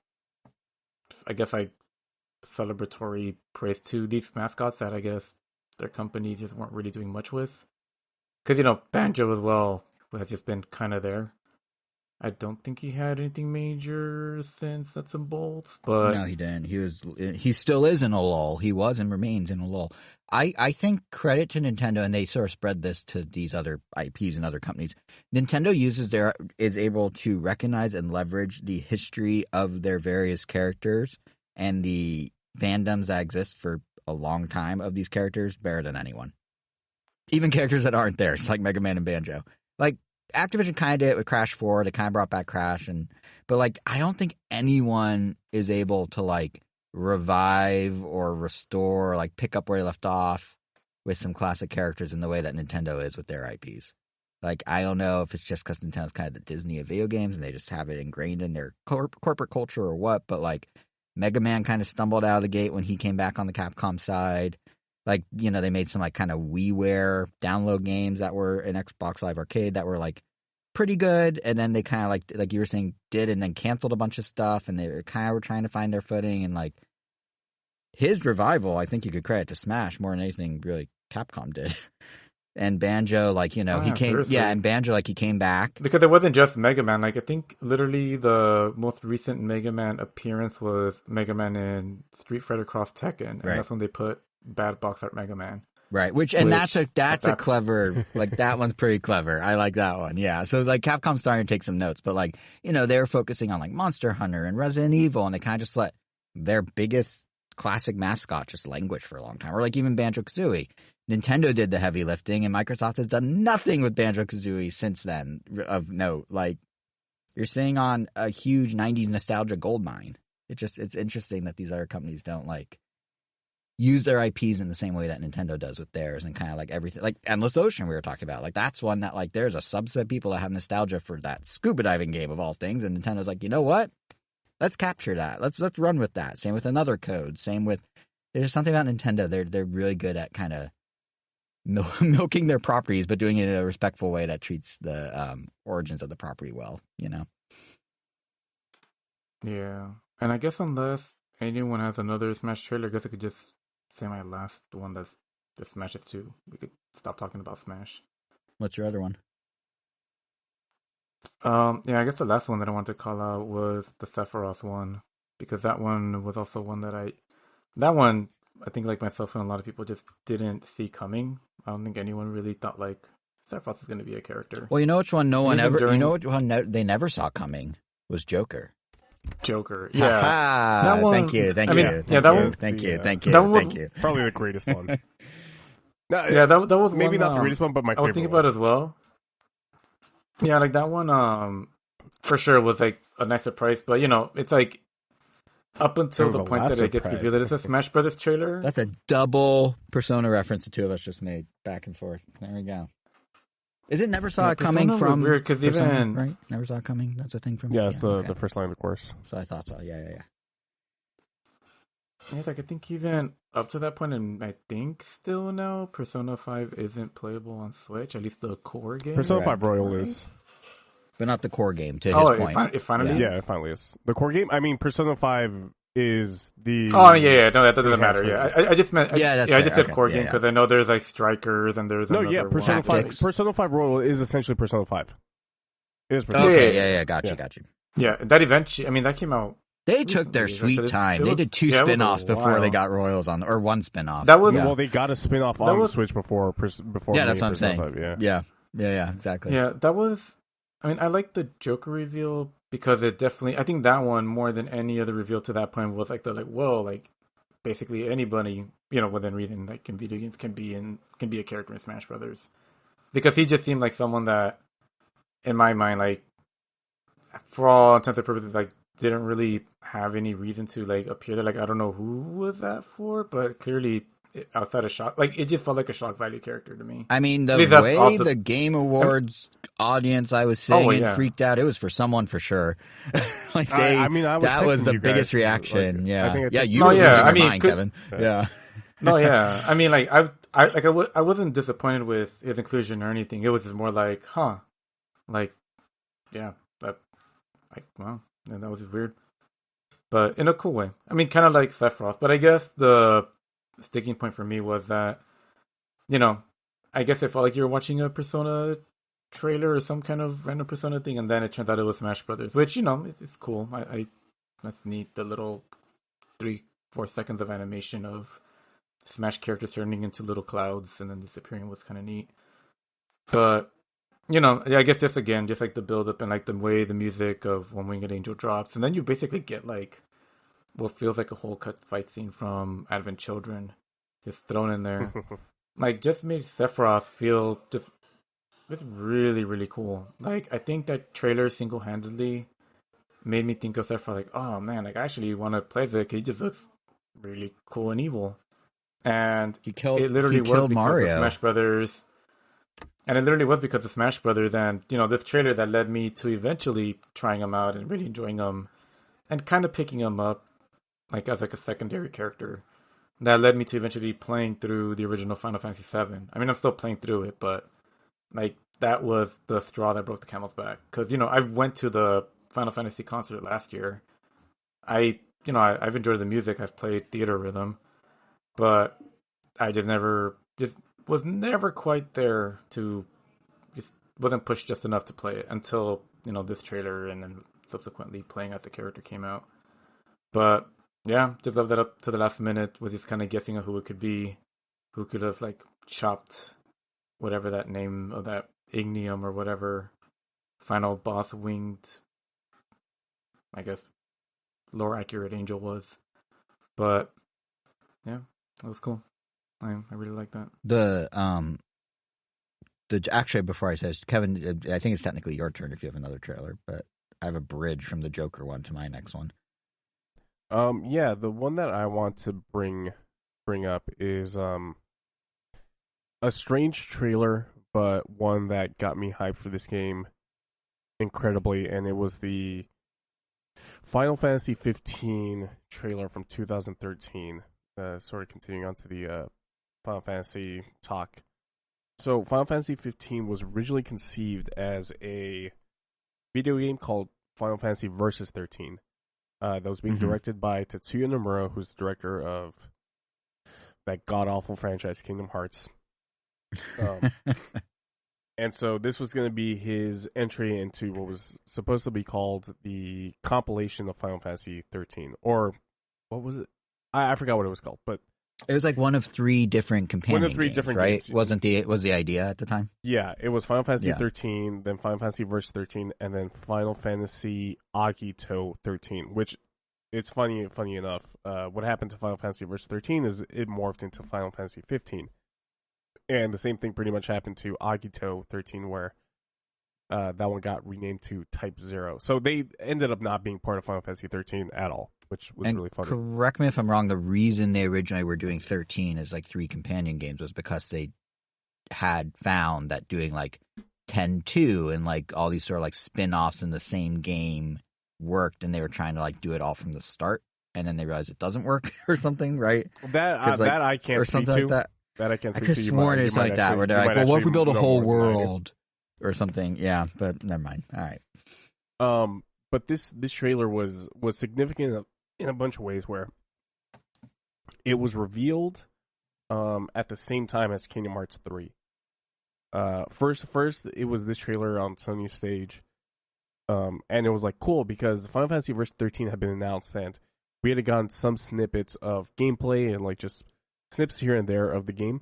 I guess like celebratory praise to these mascots that I guess their company just weren't really doing much with. Because Banjo as well has just been kind of there. I don't think he had anything major since Nuts and Bolts, but no, he didn't. He still is in a lull. He was and remains in a lull. I think credit to Nintendo, and they sort of spread this to these other IPs and other companies. Nintendo is able to recognize and leverage the history of their various characters and the fandoms that exist for a long time of these characters better than anyone. Even characters that aren't there, it's like Mega Man and Banjo. Like Activision kind of did it with Crash 4. They kind of brought back Crash, but like I don't think anyone is able to like revive or restore, or like pick up where they left off with some classic characters in the way that Nintendo is with their IPs. Like I don't know if it's just because Nintendo's kind of the Disney of video games and they just have it ingrained in their corporate culture or what. But like Mega Man kind of stumbled out of the gate when he came back on the Capcom side. Like, they made some like kind of WiiWare download games that were in Xbox Live Arcade that were like pretty good, and then they kind of like you were saying did and then canceled a bunch of stuff, and they were kind of trying to find their footing. And like his revival, I think you could credit to Smash more than anything really Capcom did. And Banjo, like he came, seriously. And Banjo, like he came back because it wasn't just Mega Man. Like I think literally the most recent Mega Man appearance was Mega Man in Street Fighter Cross Tekken, and that's when they put Bad Box Art Mega Man. Right, that's a clever, like that one's pretty clever. I like that one. Yeah, so like Capcom's starting to take some notes, but like they were focusing on like Monster Hunter and Resident Evil, and they kind of just let their biggest classic mascot just languish for a long time, or like even Banjo-Kazooie. Nintendo did the heavy lifting, and Microsoft has done nothing with Banjo-Kazooie since then of note. Like you're sitting on a huge '90s nostalgia goldmine. It's interesting that these other companies don't like use their IPs in the same way that Nintendo does with theirs, and kind of like everything, like Endless Ocean we were talking about. Like that's one that like there's a subset of people that have nostalgia for that scuba diving game of all things, and Nintendo's like, you know what? Let's capture that. Let's run with that. Same with Another Code. Same with there's something about Nintendo. They're really good at kind of milking their properties, but doing it in a respectful way that treats the origins of the property well. Yeah, and I guess unless anyone has another Smash trailer, I guess I could just say my last one that's the Smash 2. We could stop talking about Smash. What's your other one? Yeah, I guess the last one that I wanted to call out was the Sephiroth one, because that one was also one that I think like myself and a lot of people just didn't see coming. I don't think anyone really thought like Sephiroth is going to be a character. Well, you know which one they never saw coming was Joker. Yeah. That one, thank you. Thank you. Probably the greatest one. Yeah, that was maybe one, not the greatest one, but my favorite. I was thinking about it as well. Yeah, like that one for sure was like a nice surprise, but it's like up until the point that it gets revealed that it's a Smash Brothers trailer. That's a double Persona reference the two of us just made back and forth. There we go. Is it Never Saw It Coming from weird because even right? Never Saw It Coming. That's a thing from. Yeah, it's the first line of the course. So I thought so. Yeah. Yeah, it's like I think even up to that point, and I think still now, Persona 5 isn't playable on Switch. At least the core game. Persona 5 Royal is, but not the core game. To his point, it finally, it finally is the core game. I mean, Persona 5 is the. Oh yeah, no, that doesn't matter. Yeah, I just meant. I just said core game because I know there's like Strikers and there's Persona 5. Persona 5 Royal is essentially Persona 5. It is Persona. Okay, yeah, got you. Yeah, that eventually. I mean, that came out. They took their sweet time. They did 2 spin-offs before they got Royals on, or 1 spin-off. That was well, they got a spin-off on Switch before. Yeah, that's what I'm saying. 5, yeah, exactly. Yeah, that was. I mean, I like the Joker reveal because it definitely. I think that one more than any other reveal to that point was basically anybody within reason in video games can be a character in Smash Brothers, because he just seemed like someone that, in my mind, for all intents and purposes, didn't really have any reason to appear there. I don't know who was that for, but clearly outside of shock, it just felt like a shock value character to me. I mean, the way the Game Awards audience, I was saying, freaked out. It was for someone for sure. That was the biggest reaction. You were losing your mind, Kevin. Yeah. No, yeah. I mean, I wasn't disappointed with his inclusion or anything. It was just more wow, and that was just weird, but in a cool way. I mean, kind of like Sephiroth. But I guess the sticking point for me was that, I guess it felt like you were watching a Persona trailer or some kind of random Persona thing, and then it turns out it was Smash Brothers, which it's cool. I that's neat. The little 3-4 seconds of animation of Smash characters turning into little clouds and then disappearing was kind of neat. But I guess just the build up and the way the music of When Winged Angel drops, and then you basically get what feels like a whole cut fight scene from Advent Children just thrown in there. Just made Sephiroth feel just really, really cool. I think that trailer single handedly made me think of Sephiroth oh man, I actually want to play this. He just looks really cool and evil. And he killed Mario. Smash Brothers. And it literally was because of Smash Brothers and, this trailer that led me to eventually trying him out and really enjoying him and kind of picking him up as a secondary character. That led me to eventually playing through the original Final Fantasy VII. I mean, I'm still playing through it, but that was the straw that broke the camel's back. Because, I went to the Final Fantasy concert last year. I've enjoyed the music. I've played Theater Rhythm, but I was never quite there to, just wasn't pushed just enough to play it until, this trailer and then subsequently playing as the character came out. But yeah, just left that up to the last minute, was just kind of guessing of who it could be, who could have chopped whatever that name of that Ignium or whatever final boss winged, I guess, lore accurate angel was. But yeah, that was cool. I really like that. Actually, before I say this, Kevin, I think it's technically your turn if you have another trailer, but I have a bridge from the Joker one to my next one. Yeah, the one that I want to bring up is a strange trailer, but one that got me hyped for this game incredibly, and it was the Final Fantasy 15 trailer from 2013. Sort of continuing on to the Final Fantasy talk. So Final Fantasy 15 was originally conceived as a video game called Final Fantasy Versus 13. That was being directed by Tetsuya Nomura, who's the director of that god-awful franchise Kingdom Hearts. And so this was going to be his entry into what was supposed to be called the compilation of Final Fantasy 13. Or what was it? I forgot what it was called, but it was one of 3 different companion games, right? Games. Was the idea at the time? Yeah, it was Final Fantasy 13, then Final Fantasy Verse 13, and then Final Fantasy Agito 13. Which, it's funny enough. What happened to Final Fantasy Verse 13 is it morphed into Final Fantasy 15, and the same thing pretty much happened to Agito 13, where that one got renamed to Type 0. So they ended up not being part of Final Fantasy 13 at all. which was really funny. Correct me if I'm wrong, the reason they originally were doing 13 as like 3 companion games was because they had found that doing like 10-2 and like all these sort of like spin-offs in the same game worked, and they were trying to like do it all from the start, and then they realized it doesn't work or something, right? That I can't speak to. Like that. That I can't speak to. I could have sworn it's like that, where they're like, well, what if we build a whole world or something? Yeah, but never mind. All right. But this trailer was significant in a bunch of ways, where it was revealed at the same time as Kingdom Hearts 3. First it was this trailer on Sony's stage, and it was like cool because Final Fantasy Verse 13 had been announced, and we had gotten some snippets of gameplay and like just snippets here and there of the game,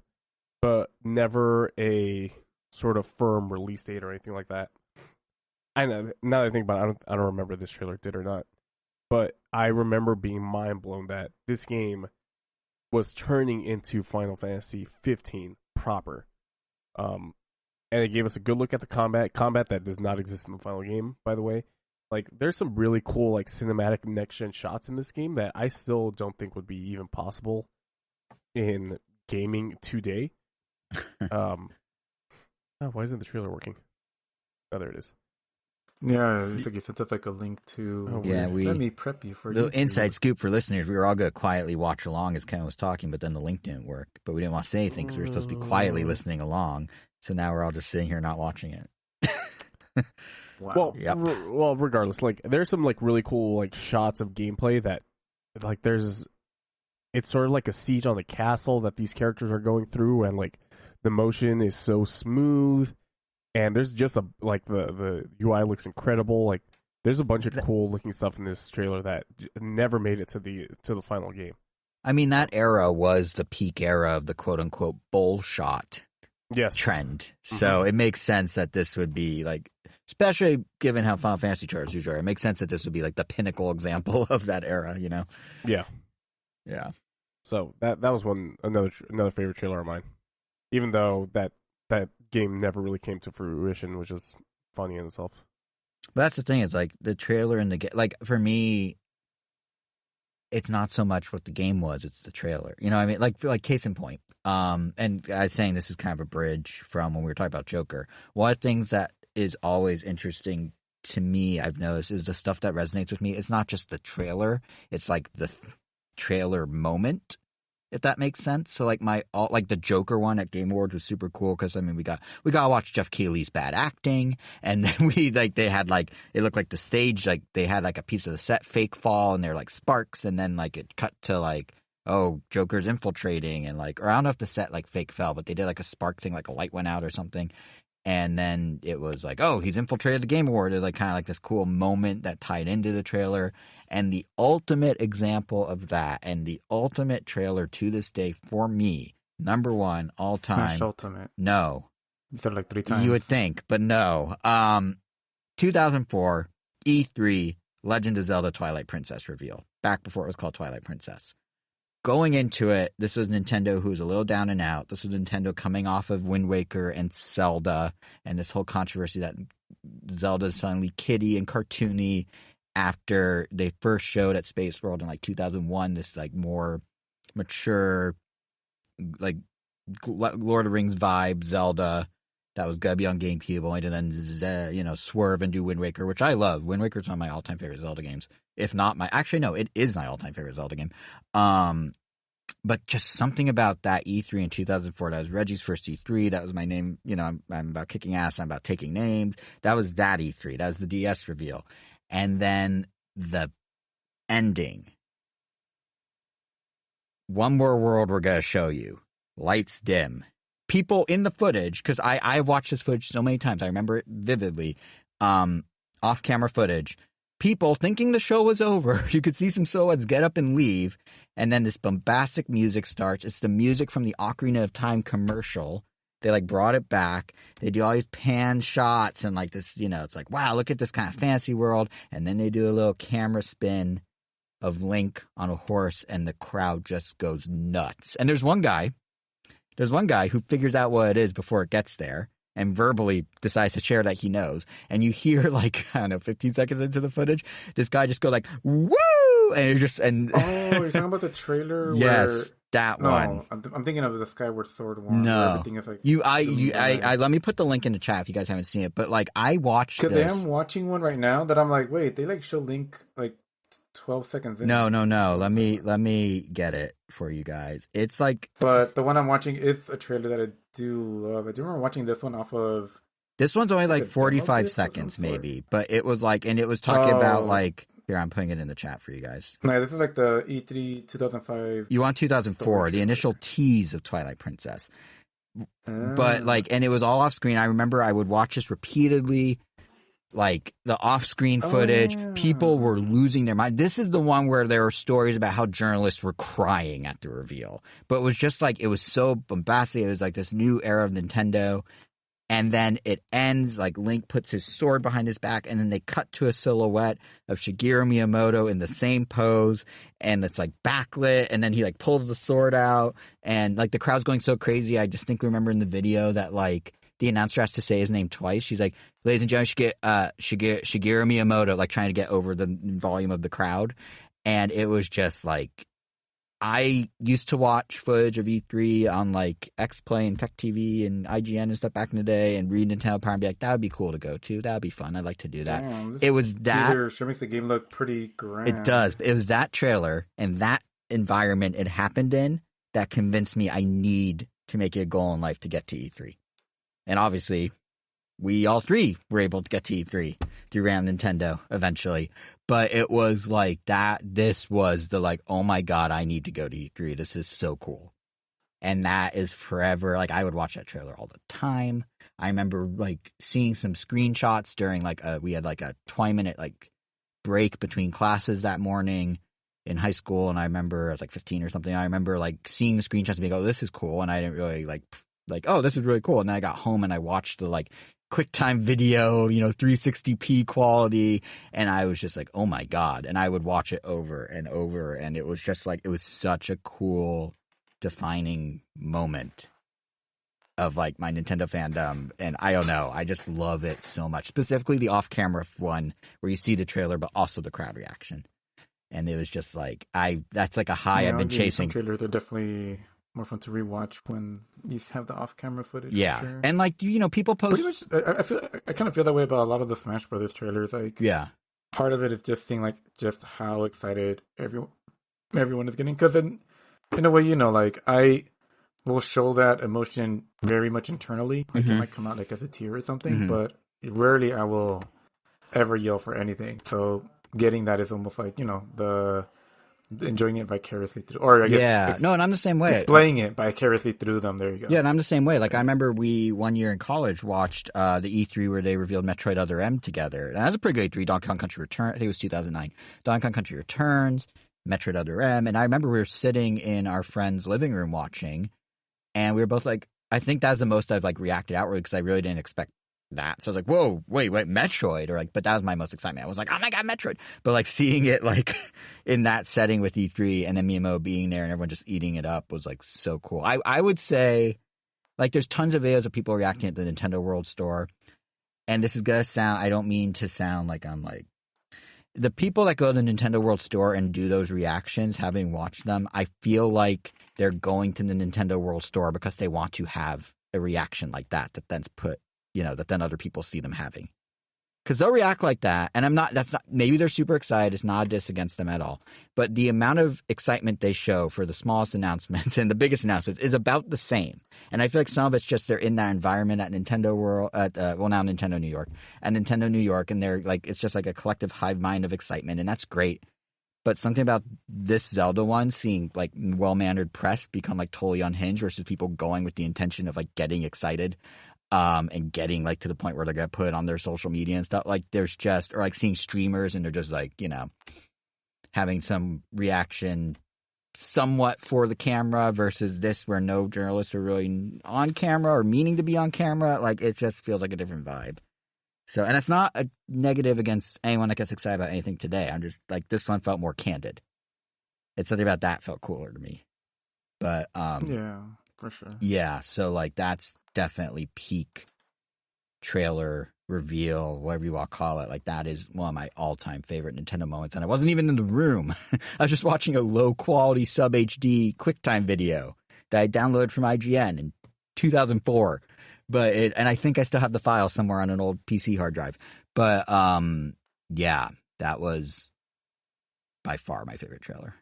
but never a sort of firm release date or anything like that. I know, now that I think about it, I don't remember this trailer did or not, but I remember being mind blown that this game was turning into Final Fantasy 15 proper. And it gave us a good look at the combat that does not exist in the final game, by the way. Like, there's some really cool, like, cinematic next-gen shots in this game that I still don't think would be even possible in gaming today. Why isn't the trailer working? Oh, there it is. Yeah, it's like you sent us like a link to. Let me prep you for the inside scoop for listeners. We were all going to quietly watch along as Ken was talking, but then the link didn't work. But we didn't want to say anything because we were supposed to be quietly listening along. So now we're all just sitting here not watching it. Wow. Well, regardless, like there's some like really cool like shots of gameplay that like it's sort of like a siege on the castle that these characters are going through, and like the motion is so smooth, and there's just the UI looks incredible. Like there's a bunch of cool looking stuff in this trailer that never made it to the final game. I mean, that era was the peak era of the quote unquote bull shot trend. So it makes sense that this would be like, especially given how Final Fantasy charts usually are, it makes sense that this would be like the pinnacle example of that era, you know? Yeah. Yeah. So that was another favorite trailer of mine. Even though that game never really came to fruition, which is funny in itself. But that's the thing, it's like the trailer and the game, like for me, it's not so much what the game was, it's the trailer. You know what I mean? Like case in point. And I was saying this is kind of a bridge from when we were talking about Joker. One of the things that is always interesting to me, I've noticed, is the stuff that resonates with me. It's not just the trailer, it's like the trailer moment, if that makes sense. So like the Joker one at Game Awards was super cool because I mean we got to watch Jeff Keighley's bad acting, and then they had like it looked like the stage, like they had like a piece of the set fake fall and they're like sparks, and then like it cut to like, oh, Joker's infiltrating, and like, or I don't know if the set like fake fell, but they did like a spark thing, like a light went out or something. And then it was like, oh, he's infiltrated the Game Award. It was like kind of like this cool moment that tied into the trailer. And the ultimate example of that, and the ultimate trailer to this day for me, number one all time. Smash Ultimate. No. You said it like 3 times. You would think, but no. 2004 E3 Legend of Zelda Twilight Princess reveal. Back before it was called Twilight Princess. Going into it, this was Nintendo who was a little down and out. This was Nintendo coming off of Wind Waker and Zelda, and this whole controversy that Zelda's suddenly kiddie and cartoony after they first showed at Space World in like 2001, this like more mature, like Lord of the Rings vibe Zelda that was gonna be on GameCube, only to then swerve and do Wind Waker, which I love. Wind Waker is one of my all-time favorite Zelda games. If not it is my all-time favorite Zelda game. But just something about that E3 in 2004, that was Reggie's first E3, that was my name, I'm about kicking ass, I'm about taking names. That was that E3, that was the DS reveal. And then the ending. One more world we're going to show you. Lights dim. People in the footage, because I've watched this footage so many times, I remember it vividly, off-camera footage. People thinking the show was over. You could see some silhouettes get up and leave, and then this bombastic music starts. It's the music from the Ocarina of Time commercial. They like brought it back. They do all these pan shots and like this, it's like, wow, look at this kind of fancy world. And then they do a little camera spin of Link on a horse, and the crowd just goes nuts. And there's one guy who figures out what it is before it gets there, and verbally decides to share that he knows. And you hear, like, I don't know, 15 seconds into the footage, this guy just go like, woo! woo, and you're just and oh, you're talking about the trailer? Yes, where... that no, one. I'm thinking of the Skyward Sword one. No, where everything is like I let me put the link in the chat if you guys haven't seen it. But like, I watched this. Because I am watching one right now that I'm like, wait, they like show Link like 12 seconds in. No. Let me get it for you guys. It's like, but the one I'm watching is a trailer that I do love. I do remember watching this one off of. This one's only like 45 seconds, maybe, but it was like, and it was talking about like. Here, I'm putting it in the chat for you guys. No, this is like the E3 2005. You want 2004, the initial tease of Twilight Princess. But like, and it was all off screen. I remember I would watch this repeatedly, like the off screen footage. People were losing their mind. This is the one where there were stories about how journalists were crying at the reveal. But it was just like, it was so bombastic. It was like this new era of Nintendo. And then it ends, like Link puts his sword behind his back, and then they cut to a silhouette of Shigeru Miyamoto in the same pose, and it's like backlit, and then he like pulls the sword out, and like the crowd's going so crazy. I distinctly remember in the video that like the announcer has to say his name twice. She's like, "Ladies and gentlemen, Shigeru Miyamoto," like trying to get over the volume of the crowd. And it was just like, I used to watch footage of E3 on like X-Play and Tech TV and IGN and stuff back in the day, and read Nintendo Power and be like, that would be cool to go to. That would be fun. I'd like to do that. Damn, it was that. Sure makes the game look pretty grand. It does. It was that trailer and that environment it happened in that convinced me I need to make it a goal in life to get to E3. And obviously, we all three were able to get to E3 through Ram Nintendo eventually. But it was like that. This was the like, oh my God, I need to go to E3. This is so cool. And that is forever. Like, I would watch that trailer all the time. I remember like seeing some screenshots during like we had like a 20-minute like break between classes that morning in high school. And I remember I was like 15 or something. I remember like seeing the screenshots and being, oh, this is cool. And I didn't really like, oh, this is really cool. And then I got home and I watched the like QuickTime video, 360p quality, and I was just like, oh my God. And I would watch it over and over, and it was just like, it was such a cool defining moment of like my Nintendo fandom. And I don't know, I just love it so much, specifically the off-camera one where you see the trailer but also the crowd reaction. And it was just like, that's like a high I've been chasing. Some trailers are definitely more fun to rewatch when you have the off-camera footage. Yeah, sure. and like people post. Pretty much, I kind of feel that way about a lot of the Smash Brothers trailers. Like, yeah, part of it is just seeing like just how excited everyone is getting. Because in a way, like I will show that emotion very much internally. Like it might come out like as a tear or something, but rarely I will ever yell for anything. So getting that is almost like the enjoying it vicariously through, or I guess and I'm the same way. Displaying it vicariously through them. There you go. Yeah, and I'm the same way. Like I remember we one year in college watched the E3 where they revealed Metroid Other M together. And that was a pretty good E3. Donkey Kong Country Returns. I think it was 2009. Donkey Kong Country Returns, Metroid Other M, and I remember we were sitting in our friend's living room watching, and we were both like, I think that's the most I've like reacted outwardly because I really didn't expect that. So I was like, whoa, wait, Metroid, or like, but that was my most excitement. I was like, oh my God, Metroid. But like seeing it like in that setting with E3 and then Miyamoto being there and everyone just eating it up was like so cool. I would say like there's tons of videos of people reacting at the Nintendo World Store, and this is gonna sound, I don't mean to sound like I'm like, the people that go to the Nintendo World Store and do those reactions, having watched them, I feel like they're going to the Nintendo World Store because they want to have a reaction like that then's put, that then other people see them having. Because they'll react like that, and maybe they're super excited, it's not a diss against them at all, but the amount of excitement they show for the smallest announcements and the biggest announcements is about the same. And I feel like some of it's just they're in that environment at Nintendo World, now Nintendo New York, and they're like, it's just like a collective hive mind of excitement, and that's great. But something about this Zelda one, seeing like well-mannered press become like totally unhinged versus people going with the intention of like getting excited, and getting like to the point where they're gonna put it on their social media and stuff. Like there's just, or like seeing streamers and they're just like, having some reaction somewhat for the camera versus this where no journalists are really on camera or meaning to be on camera. Like it just feels like a different vibe. So, and it's not a negative against anyone that gets excited about anything today. I'm just like, this one felt more candid. It's something about that felt cooler to me. But yeah, for sure. Yeah, so like that's definitely peak trailer reveal, whatever you want to call it, like that is one of my all-time favorite Nintendo moments. And I wasn't even in the room. I was just watching a low-quality sub-HD QuickTime video that I downloaded from IGN in 2004. And I think I still have the file somewhere on an old PC hard drive. But yeah, that was by far my favorite trailer.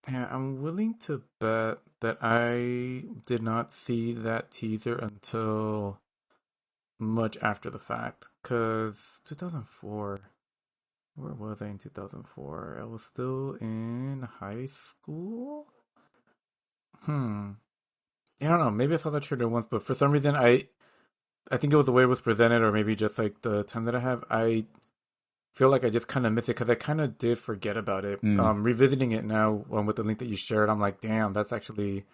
Yeah, I'm willing to bet that I did not see that teaser until much after the fact. Because 2004, where was I in 2004? I was still in high school? Yeah, I don't know. Maybe I saw that trailer once, but for some reason, I think it was the way it was presented, or maybe just like the time that I have. I feel like I just kind of missed it because I kind of did forget about it. Revisiting it now with the link that you shared, I'm like, damn, that's actually,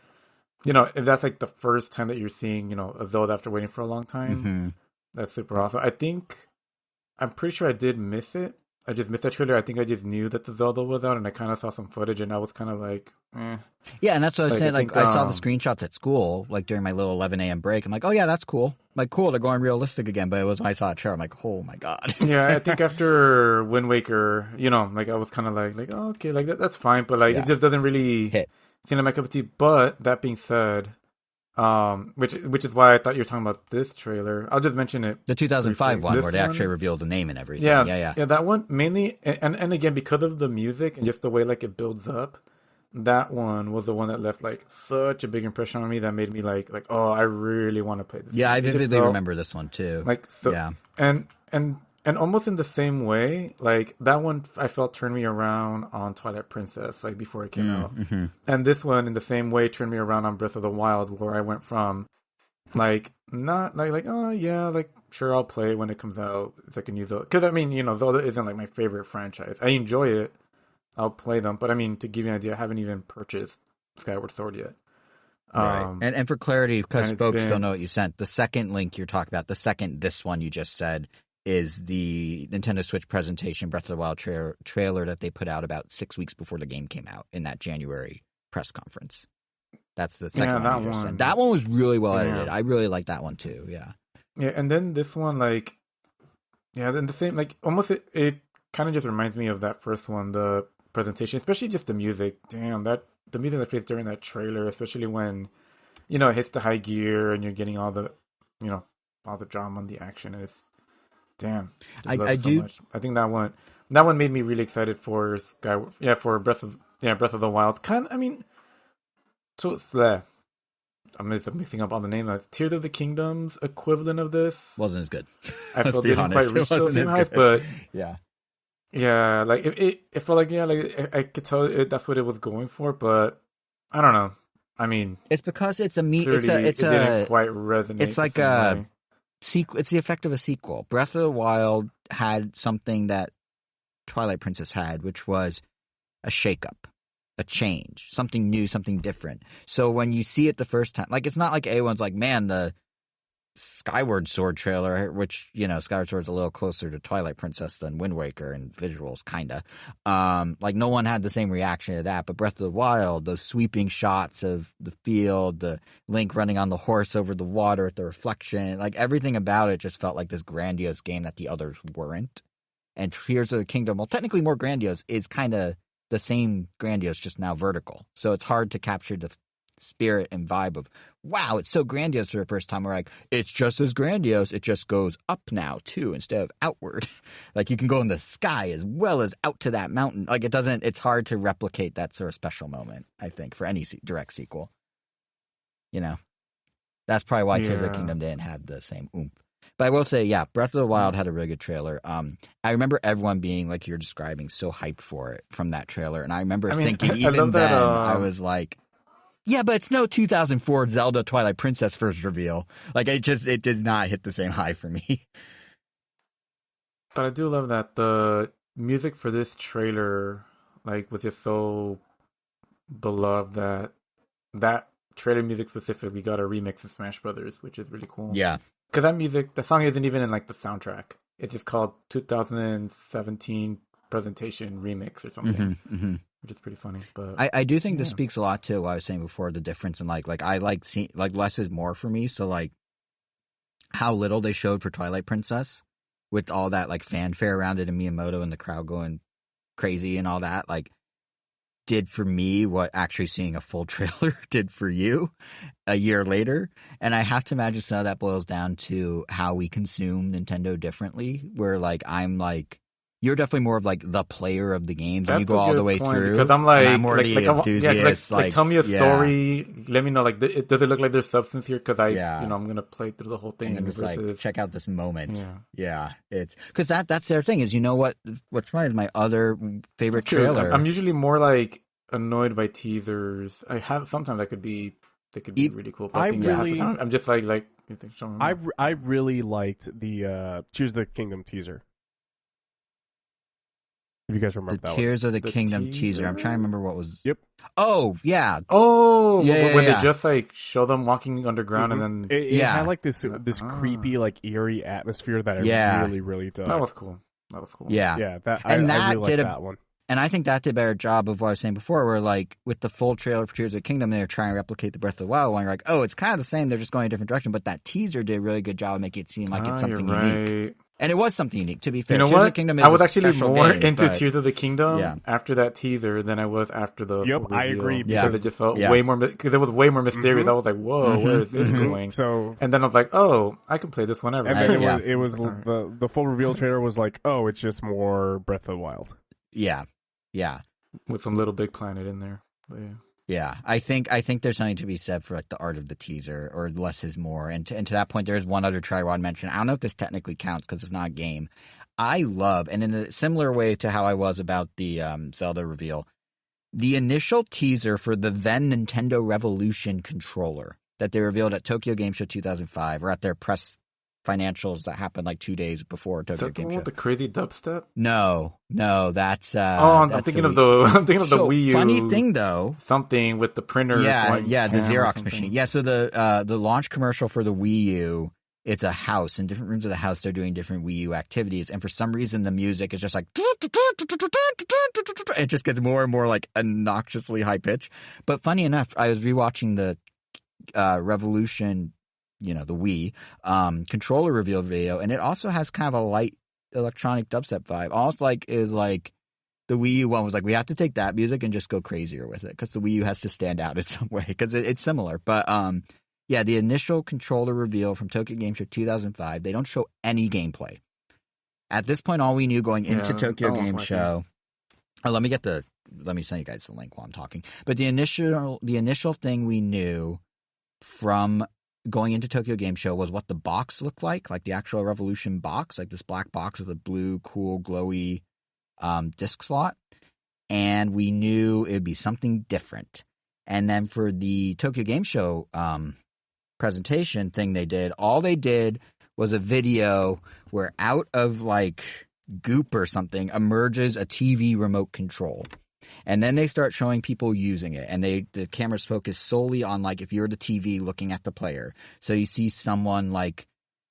if that's like the first time that you're seeing, a Zelda after waiting for a long time, that's super awesome. I'm pretty sure I did miss it. I just missed that trailer. I think I just knew that the Zelda was out, and I kind of saw some footage, and I was kind of like, eh. Yeah, and that's what I was saying. I saw the screenshots at school, like during my little 11 a.m. break. I'm like, oh yeah, that's cool. Like, cool, they're going realistic again. But it was when I saw a trailer, I'm like, oh my god. Yeah, I think after Wind Waker, like I was kind of like, oh, okay, like that's fine, but like it just doesn't really hit. Seem like my cup of tea. But that being said, which is why I thought you were talking about this trailer. I'll just mention it. The 2005 one, where they actually revealed the name and everything. Yeah. That one mainly, and again, because of the music and just the way like it builds up, that one was the one that left like such a big impression on me that made me like, oh, I really want to play this. Yeah, I vividly remember this one too. And almost in the same way, like that one I felt turned me around on Twilight Princess, like before it came out. And this one in the same way turned me around on Breath of the Wild, where I went from like not like oh yeah, like sure I'll play it when it comes out. It's like a new Zelda, because I mean Zelda isn't like my favorite franchise. I enjoy it, I'll play them, but I mean, to give you an idea, I haven't even purchased Skyward Sword yet. Right. And for clarity, because folks don't know what you sent, the second link you're talking about, this one you just said, is the Nintendo Switch presentation Breath of the Wild trailer that they put out about 6 weeks before the game came out in that January press conference. That's the second one you just said. That one was really well edited. I really like that one too, yeah. Yeah, and then this one, like, then the same, like, almost it kind of just reminds me of that first one, the presentation, especially just the music. Damn, the music that plays during that trailer, especially when, it hits the high gear and you're getting all the, all the drama and the action, and it's, damn, I do. Much. I think that one made me really excited for for Breath of the Wild. I'm mixing up all the names. Tears of the Kingdom's equivalent of this wasn't as good. I felt didn't quite reach those same heights, but yeah, like it felt like I could tell that's what it was going for, but I don't know. I mean, it's because it didn't quite resonate. It's like a sequel. It's the effect of a sequel. Breath of the Wild had something that Twilight Princess had, which was a shakeup, a change, something new, something different. So when you see it the first time, like, it's not like everyone's like, man, the Skyward Sword trailer, which, Skyward Sword's a little closer to Twilight Princess than Wind Waker and visuals, kinda. Like, no one had the same reaction to that, but Breath of the Wild, those sweeping shots of the field, the Link running on the horse over the water at the reflection, like, everything about it just felt like this grandiose game that the others weren't. And Tears of the Kingdom, well, technically more grandiose, is kind of the same grandiose, just now vertical. So it's hard to capture the spirit and vibe of, wow, it's so grandiose for the first time. We're like, it's just as grandiose, it just goes up now too instead of outward. Like, you can go in the sky as well as out to that mountain. Like, it's hard to replicate that sort of special moment, I think, for any direct sequel. That's probably why Tears of the Kingdom didn't have the same oomph. But I will say, yeah, Breath of the Wild had a really good trailer. I remember everyone being, like you're describing, so hyped for it from that trailer. And I remember thinking, even then, I was like, yeah, but it's no 2004 Zelda Twilight Princess first reveal. Like, it did not hit the same high for me. But I do love that the music for this trailer, like, was just so beloved that trailer music specifically got a remix of Smash Brothers, which is really cool. Yeah. Because that music, the song isn't even in, like, the soundtrack. It's just called 2017 Presentation Remix or something. Which is pretty funny, but I do think this speaks a lot to what I was saying before, the difference in like I like seeing, like, less is more for me. So, like, how little they showed for Twilight Princess with all that like fanfare around it and Miyamoto and the crowd going crazy and all that, like, did for me what actually seeing a full trailer did for you a year later. And I have to imagine some of that boils down to how we consume Nintendo differently, where like I'm like, you're definitely more of like the player of the games and you go all the way through. Because I'm like, I'm more the enthusiast. Like, tell me a story. Let me know, like, does it look like there's substance here? Because I'm going to play through the whole thing. And just like, check out this moment. Yeah. It's because that's their thing is, you know what's funny is my other favorite trailer. I'm usually more like annoyed by teasers. Sometimes they could be really cool. But I'm just like, you think, show me more. I really liked the Tears of the Kingdom teaser. If you guys remember that one. Tears of the Kingdom teaser. I'm trying to remember what was. Yep. Oh, yeah. Oh, yeah. When they just like show them walking underground and then. It had like this creepy, like eerie atmosphere that I really, really dug. That was cool. Yeah. Yeah. I really liked that one. And I think that did a better job of what I was saying before, where like with the full trailer for Tears of the Kingdom, they were trying to replicate the Breath of the Wild one. You're like, oh, it's kind of the same. They're just going a different direction. But that teaser did a really good job of making it seem like it's something unique. And it was something unique, to be fair. You know Tears what? of the Kingdom is I was actually more game, into Tears of the Kingdom after that teaser than I was after the Yep, I agree. Because it just felt way more, because it was way more mysterious. I was like, whoa, where is this going? And then I was like, oh, I can play this whenever. And then it was the full reveal trailer was like, oh, it's just more Breath of the Wild. Yeah. With some Little Big Planet in there. But yeah, I think there's something to be said for like the art of the teaser, or less is more. And to that point, there's one other trailer I'd mention. I don't know if this technically counts because it's not a game. I love, and in a similar way to how I was about the Zelda reveal, the initial teaser for the then Nintendo Revolution controller that they revealed at Tokyo Game Show 2005, or at their press financials that happened like 2 days before Tokyo Game Show. With the crazy dubstep? No, that's I'm thinking of the Wii U. Funny thing though, something with the printer. The Xerox machine. Yeah, so the launch commercial for the Wii U, it's a house. In different rooms of the house, they're doing different Wii U activities, and for some reason, the music is just like it just gets more and more like obnoxiously high pitch. But funny enough, I was rewatching the Revolution, the Wii controller reveal video, and it also has kind of a light electronic dubstep vibe. Almost like is like the Wii U one was like, we have to take that music and just go crazier with it because the Wii U has to stand out in some way because it's similar. But the initial controller reveal from Tokyo Game Show 2005, they don't show any gameplay. At this point, all we knew going into Tokyo Game Show. Let me send you guys the link while I'm talking. But the initial thing we knew from going into Tokyo Game Show was what the box looked like the actual Revolution box, like this black box with a blue, cool, glowy disc slot. And we knew it would be something different. And then for the Tokyo Game Show presentation thing all they did was a video where out of like goop or something emerges a TV remote control. And then they start showing people using it, and the cameras focus solely on like if you're the TV looking at the player. So you see someone like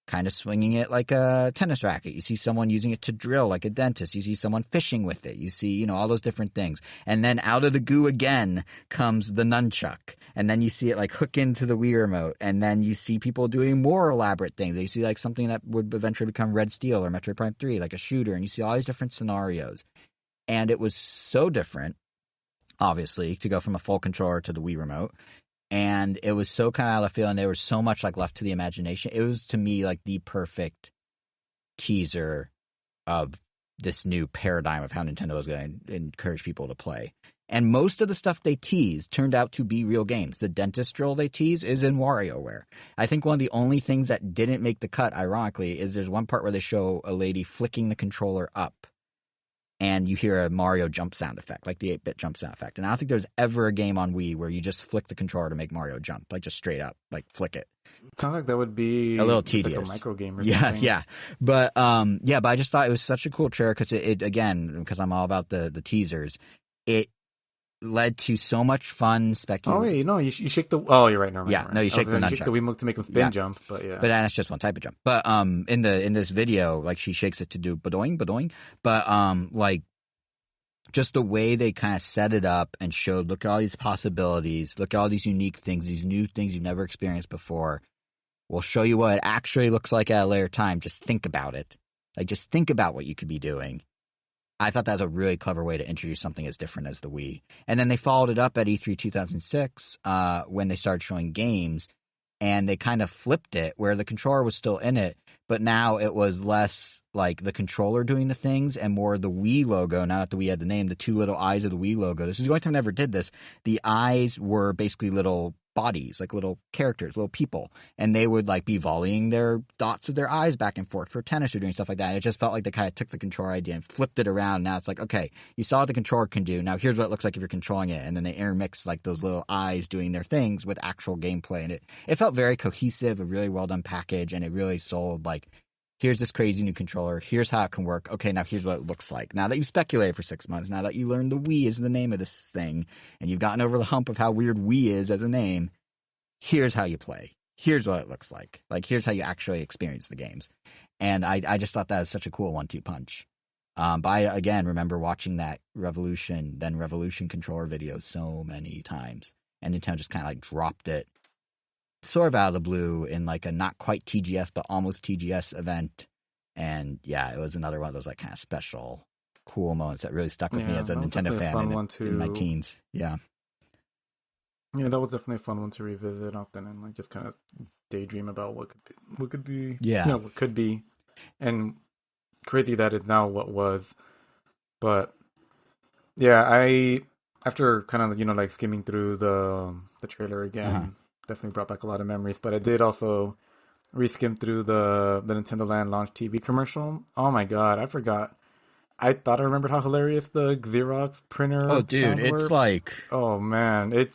kind of swinging it like a tennis racket. You see someone using it to drill like a dentist. You see someone fishing with it. You see, all those different things. And then out of the goo again comes the nunchuck. And then you see it like hook into the Wii remote. And then you see people doing more elaborate things. You see like something that would eventually become Red Steel or Metroid Prime 3, like a shooter. And you see all these different scenarios. And it was so different, obviously, to go from a full controller to the Wii remote. And it was so kind of out of field, and there was so much like left to the imagination. It was, to me, like the perfect teaser of this new paradigm of how Nintendo was going to encourage people to play. And most of the stuff they teased turned out to be real games. The dentist drill they tease is in WarioWare. I think one of the only things that didn't make the cut, ironically, is there's one part where they show a lady flicking the controller up. And you hear a Mario jump sound effect, like the 8-bit jump sound effect. And I don't think there's ever a game on Wii where you just flick the controller to make Mario jump, like just straight up, like flick it. Sounds like that would be a little tedious, like a micro game or something. Yeah. But I just thought it was such a cool trailer because it again, because I'm all about the teasers, it led to so much fun speculation. Oh, wait, no, you shake the... Oh, you're right. No, yeah, no, you shake the nunchuck. You shake the Wiimote to make him spin jump, but yeah. But that's just one type of jump. But in this video, like she shakes it to do badoing. But like just the way they kind of set it up and showed, look at all these possibilities, look at all these unique things, these new things you've never experienced before, We'll show you what it actually looks like at a later time. Just think about it. Like, just think about what you could be doing. I thought that was a really clever way to introduce something as different as the Wii. And then they followed it up at E3 2006 when they started showing games, and they kind of flipped it where the controller was still in it, but now it was less like the controller doing the things and more the Wii logo. Now that the Wii had the name, the two little eyes of the Wii logo. This is the only time I ever did this. The eyes were basically little bodies, like little characters, little people, and they would like be volleying their dots of their eyes back and forth for tennis or doing stuff like that. And it just felt like they kind of took the controller idea and flipped it around. Now it's like, okay, you saw what the controller can do. Now here's what it looks like if you're controlling it. And then they intermix like those little eyes doing their things with actual gameplay. And it felt very cohesive, a really well done package, and it really sold like, here's this crazy new controller. Here's how it can work. Okay, now here's what it looks like. Now that you've speculated for 6 months, now that you learned the Wii is the name of this thing, and you've gotten over the hump of how weird Wii is as a name, here's how you play. Here's what it looks like. Like, here's how you actually experience the games. And I just thought that was such a cool 1-2 punch. But I, again, remember watching that Revolution controller video so many times. And Nintendo just kind of like dropped it sort of out of the blue in like a not quite TGS, but almost TGS event. And yeah, it was another one of those like kind of special, cool moments that really stuck with me as a Nintendo fan in my teens. Yeah. Yeah, that was definitely a fun one to revisit often and like just kind of daydream about what could be, yeah, what could be, and crazy that is now what was. But yeah, I after kind of like skimming through the trailer again, definitely brought back a lot of memories. But I did also reskim through the Nintendo Land launch TV commercial. Oh my god, I forgot. I thought I remembered how hilarious the Xerox printer. Oh, dude, it's like, oh man, it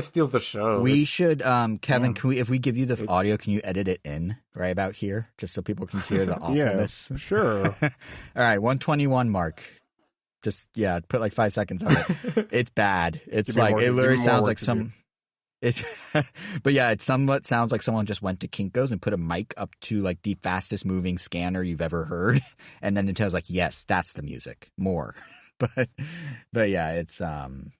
steals the show. We should, Kevin, can we, if we give you the audio, can you edit it in right about here, just so people can hear the awfulness? Yeah, sure. All right, 121 mark. Just, yeah, put like 5 seconds on it. It's bad. It's like, it literally sounds like some... It's, but yeah, it somewhat sounds like someone just went to Kinko's and put a mic up to like the fastest moving scanner you've ever heard. And then Nintendo's like, yes, that's the music. More. But yeah, it's, and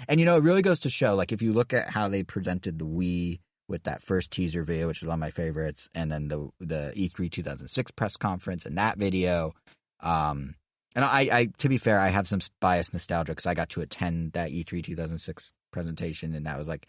it really goes to show, like, if you look at how they presented the Wii with that first teaser video, which is one of my favorites, and then the E3 2006 press conference and that video, and I to be fair, I have some biased nostalgia because I got to attend that E3 2006 presentation, and that was like,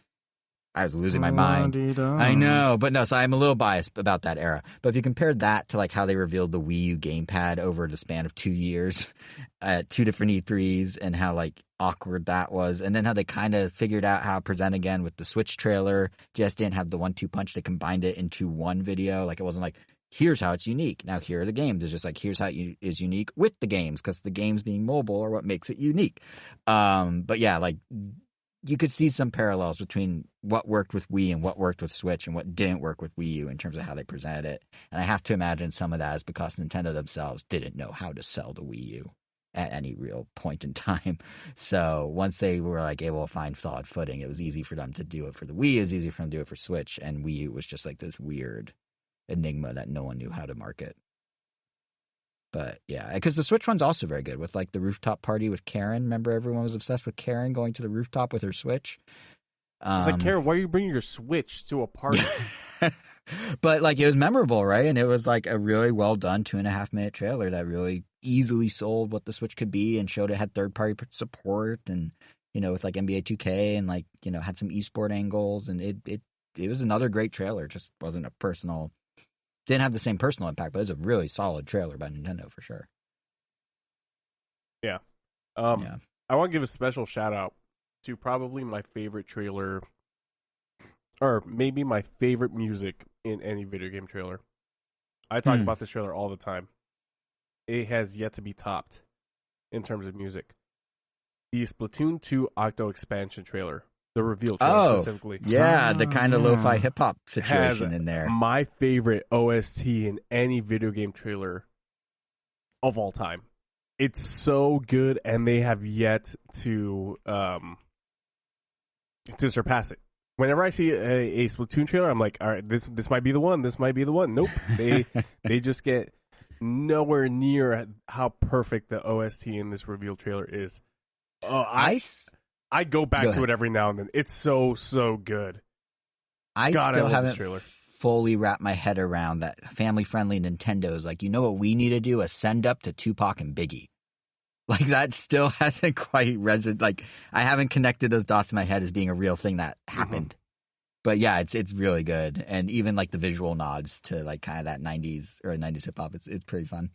I was losing my mind. I know, but no, so I'm a little biased about that era. But if you compare that to like how they revealed the Wii U gamepad over the span of 2 years at 2 different E3s and how like awkward that was, and then how they kind of figured out how to present again with the Switch trailer, just didn't have the 1-2 punch. They combined it into one video. Like, it wasn't like, here's how it's unique. Now here are the games. It's just like, here's how it is unique with the games, because the games being mobile are what makes it unique. But yeah, like, you could see some parallels between what worked with Wii and what worked with Switch and what didn't work with Wii U in terms of how they presented it. And I have to imagine some of that is because Nintendo themselves didn't know how to sell the Wii U at any real point in time. So once they were like able to find solid footing, it was easy for them to do it for the Wii. It was easy for them to do it for Switch. And Wii U was just like this weird enigma that no one knew how to market. But yeah, because the Switch one's also very good with like the rooftop party with Karen. Remember, everyone was obsessed with Karen going to the rooftop with her Switch. It's like, Karen, why are you bringing your Switch to a party? But like, it was memorable, right? And it was like a really well done 2.5-minute trailer that really easily sold what the Switch could be and showed it had third party support and with like NBA 2K and like had some esport angles, and it was another great trailer. It just wasn't a personal. Didn't have the same personal impact, but it was a really solid trailer by Nintendo for sure. Yeah. I want to give a special shout out to probably my favorite trailer, or maybe my favorite music in any video game trailer. I talk about this trailer all the time. It has yet to be topped in terms of music. The Splatoon 2 Octo expansion trailer. The reveal trailer specifically. Yeah, the kind of lo-fi hip-hop situation in there. My favorite OST in any video game trailer of all time. It's so good, and they have yet to surpass it. Whenever I see a Splatoon trailer, I'm like, all right, this might be the one. This might be the one. Nope. They just get nowhere near how perfect the OST in this reveal trailer is. I go back to it every now and then. It's so good. I still haven't fully wrap my head around that family-friendly Nintendo is like, you know what we need to do? A send-up to Tupac and Biggie. Like, that still hasn't quite resonated. Like, I haven't connected those dots in my head as being a real thing that happened. But yeah, it's really good. And even like the visual nods to like kind of that 90s or 90s hip-hop, it's pretty fun.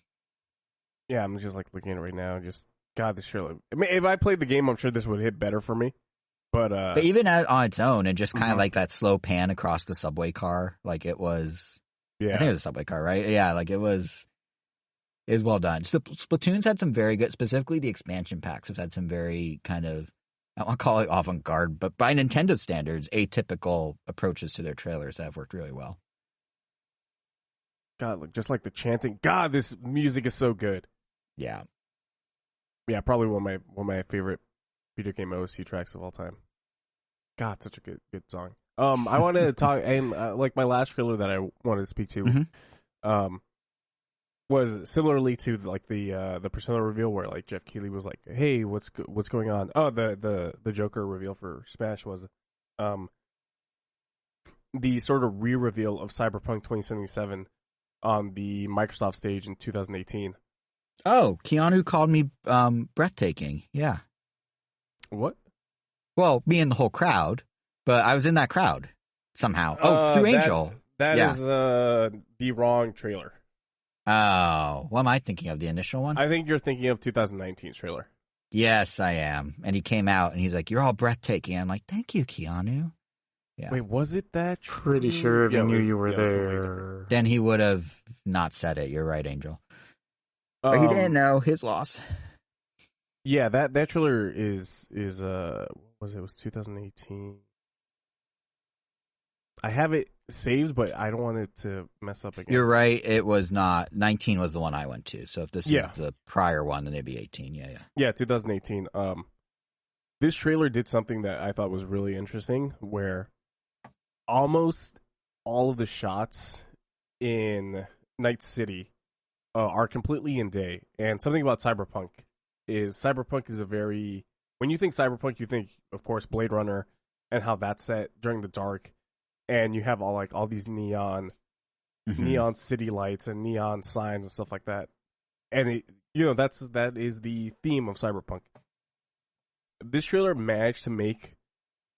Yeah, I'm just like looking at it right now. Just, God, this surely. I mean, if I played the game, I'm sure this would hit better for me. But even on its own, and just kind of like that slow pan across the subway car, like it was. Yeah, I think it was a subway car, right? Yeah, like it was well done. So Splatoon's had some very good, specifically the expansion packs have had some very kind of, I don't want to call it avant-garde, but by Nintendo standards, atypical approaches to their trailers that have worked really well. God, look, just like the chanting. God, this music is so good. Yeah, probably one of my favorite video game OST tracks of all time. God, such a good song. I wanted to talk, and like my last trailer that I wanted to speak to, was similarly to like the Persona reveal where like Jeff Keighley was like, "Hey, what's going on?" Oh, the Joker reveal for Smash was, the sort of re-reveal of Cyberpunk 2077 on the Microsoft stage in 2018. Oh, Keanu called me breathtaking. Yeah. What? Well, me and the whole crowd, but I was in that crowd somehow. Through Angel. That is the wrong trailer. Oh, what am I thinking of? The initial one? I think you're thinking of 2019's trailer. Yes, I am. And he came out and he's like, "You're all breathtaking." I'm like, "Thank you, Keanu." Yeah. Wait, was it that? Pretty sure if he knew you were there. Then he would have not said it. You're right, Angel. But he didn't know. His loss. Yeah, that trailer is was it was 2018. I have it saved, but I don't want it to mess up again. You're right. It was not. 19 was the one I went to. So if this is the prior one, then it'd be 18. Yeah, 2018. This trailer did something that I thought was really interesting, where almost all of the shots in Night City are completely in day. And something about Cyberpunk is a very, when you think Cyberpunk, you think, of course, Blade Runner and how that's set during the dark. And you have all these neon city lights and neon signs and stuff like that. And that is the theme of Cyberpunk. This trailer managed to make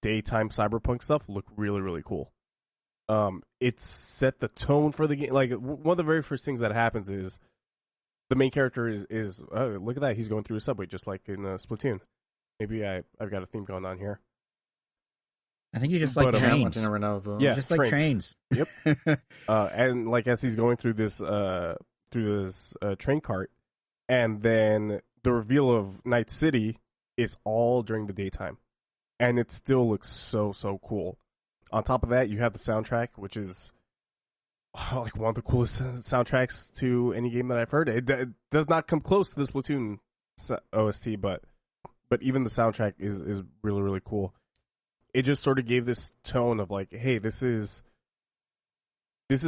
daytime Cyberpunk stuff look really, really cool. It set the tone for the game. Like, one of the very first things that happens is the main character is look at that, he's going through a subway just like in Splatoon. Maybe I've got a theme going on here. I think you just like trains. Yeah, just like trains. Yep. And like as he's going through this train cart, and then the reveal of Night City is all during the daytime, and it still looks so cool. On top of that, you have the soundtrack, which is like one of the coolest soundtracks to any game that I've heard. It does not come close to the Splatoon OST, but even the soundtrack is really, really cool. It just sort of gave this tone of like, hey, this is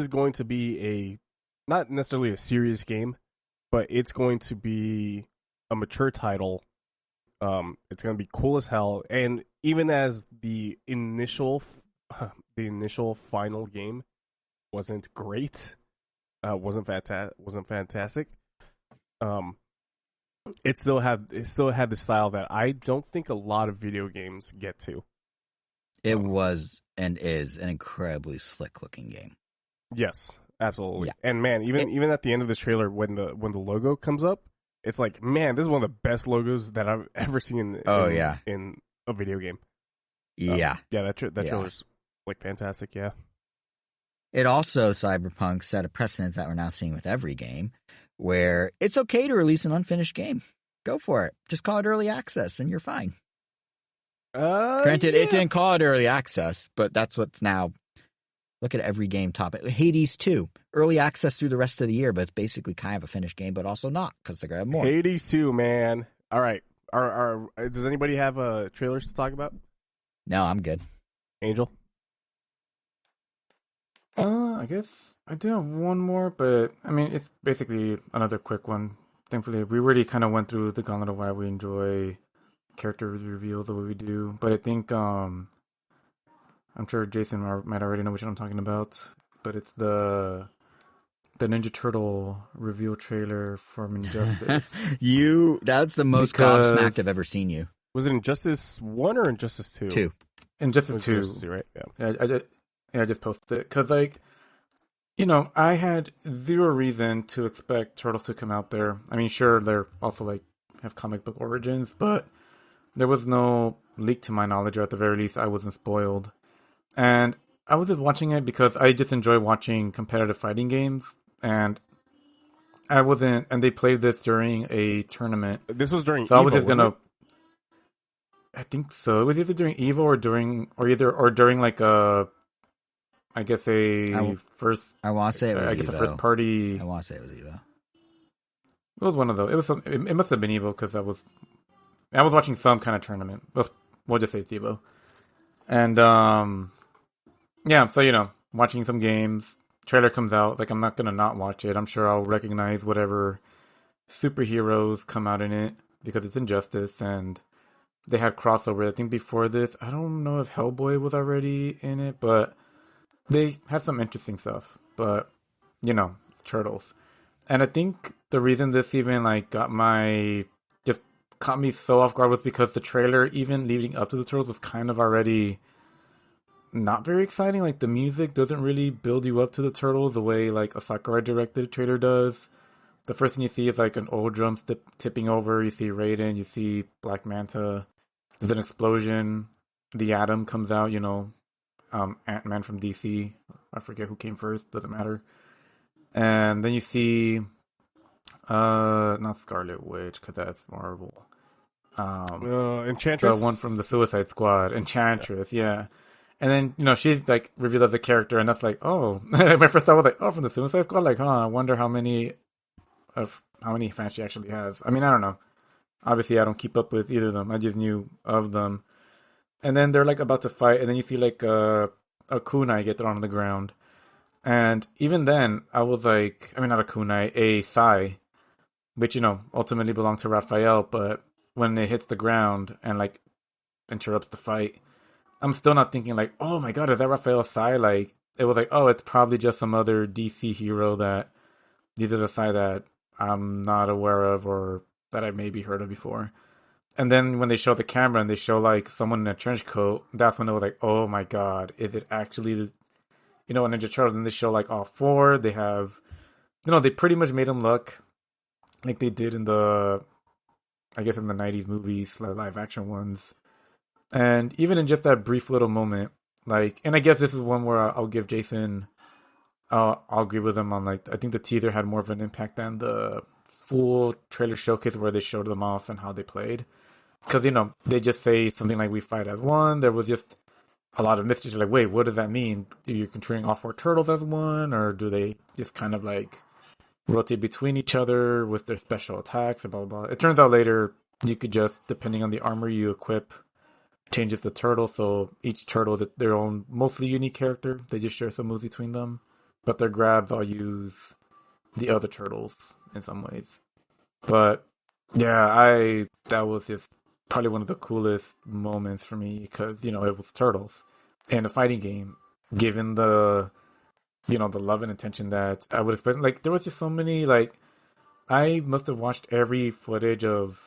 going to be a, not necessarily a serious game, but it's going to be a mature title. It's going to be cool as hell. And even as the initial final game wasn't great, wasn't fantastic. It still had the style that I don't think a lot of video games get to. It was and is an incredibly slick looking game. Yes, absolutely. Yeah. And man, even at the end of this trailer, when the logo comes up, it's like, man, this is one of the best logos that I've ever seen in a video game. Yeah. That trailer's like fantastic, yeah. It also, Cyberpunk, set a precedent that we're now seeing with every game, where it's okay to release an unfinished game. Go for it. Just call it early access and you're fine. Granted, it didn't call it early access, but that's what's now. Look at every game topic. Hades 2, early access through the rest of the year, but it's basically kind of a finished game, but also not because they're gonna have more. Hades 2, man. All right, does anybody have trailers to talk about? No, I'm good. Angel. I guess I do have one more, but I mean it's basically another quick one. Thankfully, we already kind of went through the gauntlet of why we enjoy character reveal the way we do, but I think I'm sure Jason might already know what I'm talking about. but it's the Ninja Turtle reveal trailer from Injustice. That's the most gobsmacked I've ever seen you. Was it Injustice 1 or Injustice 2? 2. Injustice 2. Injustice 2, right? Yeah. I just posted it because, like, you know, I had zero reason to expect Turtles to come out there. I mean, sure, they're also, like, have comic book origins, but there was no leak to my knowledge, or at the very least, I wasn't spoiled. And I was just watching it because I just enjoy watching competitive fighting games, and they played this during a tournament. This was during so Evo, I was just gonna. it? I think so. It was either during Evo or during like a, I guess first. I want to say it was I guess Evo. a first party. I want to say it was Evo. It was one of those. It must have been Evo because I was watching some kind of tournament. We'll just say it's Evo. And yeah. So you know, watching some games. Trailer comes out. Like, I'm not gonna not watch it. I'm sure I'll recognize whatever superheroes come out in it because it's Injustice, and they had crossover. I think before this, I don't know if Hellboy was already in it, but they had some interesting stuff. But you know, it's Turtles, and I think the reason this even like caught me so off guard was because the trailer, even leading up to the Turtles, was kind of already not very exciting. Like, the music doesn't really build you up to the Turtles the way like a Sakurai directed trailer does. The first thing you see is like an old drum tipping over. You see Raiden, you see Black Manta. There's an explosion. The Atom comes out, you know, Ant-Man from DC. I forget who came first, doesn't matter. And then you see, not Scarlet Witch, because that's Marvel. Enchantress? The one from the Suicide Squad, Enchantress, yeah. And then, you know, she's like revealed as a character, and that's like, oh. My first thought was like, oh, from the Suicide Squad? Like, I wonder how many fans she actually has. I mean, I don't know. Obviously, I don't keep up with either of them. I just knew of them. And then they're like about to fight, and then you see like a kunai get thrown on the ground. And even then, I was like, I mean, not a kunai, a sai, which, you know, ultimately belonged to Raphael, but when it hits the ground and like interrupts the fight, I'm still not thinking like, oh my god, is that Raphael sai? Like, it was like, oh, it's probably just some other DC hero that these are the sai that I'm not aware of or that I maybe heard of before. And then when they show the camera and they show like someone in a trench coat, that's when it was like, oh my god, is it actually a Ninja Turtle? Then they show like all four. They have, you know, they pretty much made them look like they did in the 90s movies, like live action ones. And even in just that brief little moment, like, and I guess this is one where I'll give Jason, I'll agree with him on, like, I think the teaser had more of an impact than the full trailer showcase where they showed them off and how they played. Because, you know, they just say something like, we fight as one. There was just a lot of mystery. Like, wait, what does that mean? Do you controlling all four turtles as one? Or do they just kind of, like, rotate between each other with their special attacks and blah, blah, blah. It turns out later you could just, depending on the armor you equip, changes the turtle. So each turtle is their own mostly unique character. They just share some moves between them. But their grabs all use the other turtles in some ways. But yeah, that was just probably one of the coolest moments for me because, you know, it was Turtles and a fighting game, given the, you know, the love and attention that I would expect. Like, there was just so many, like, I must have watched every footage of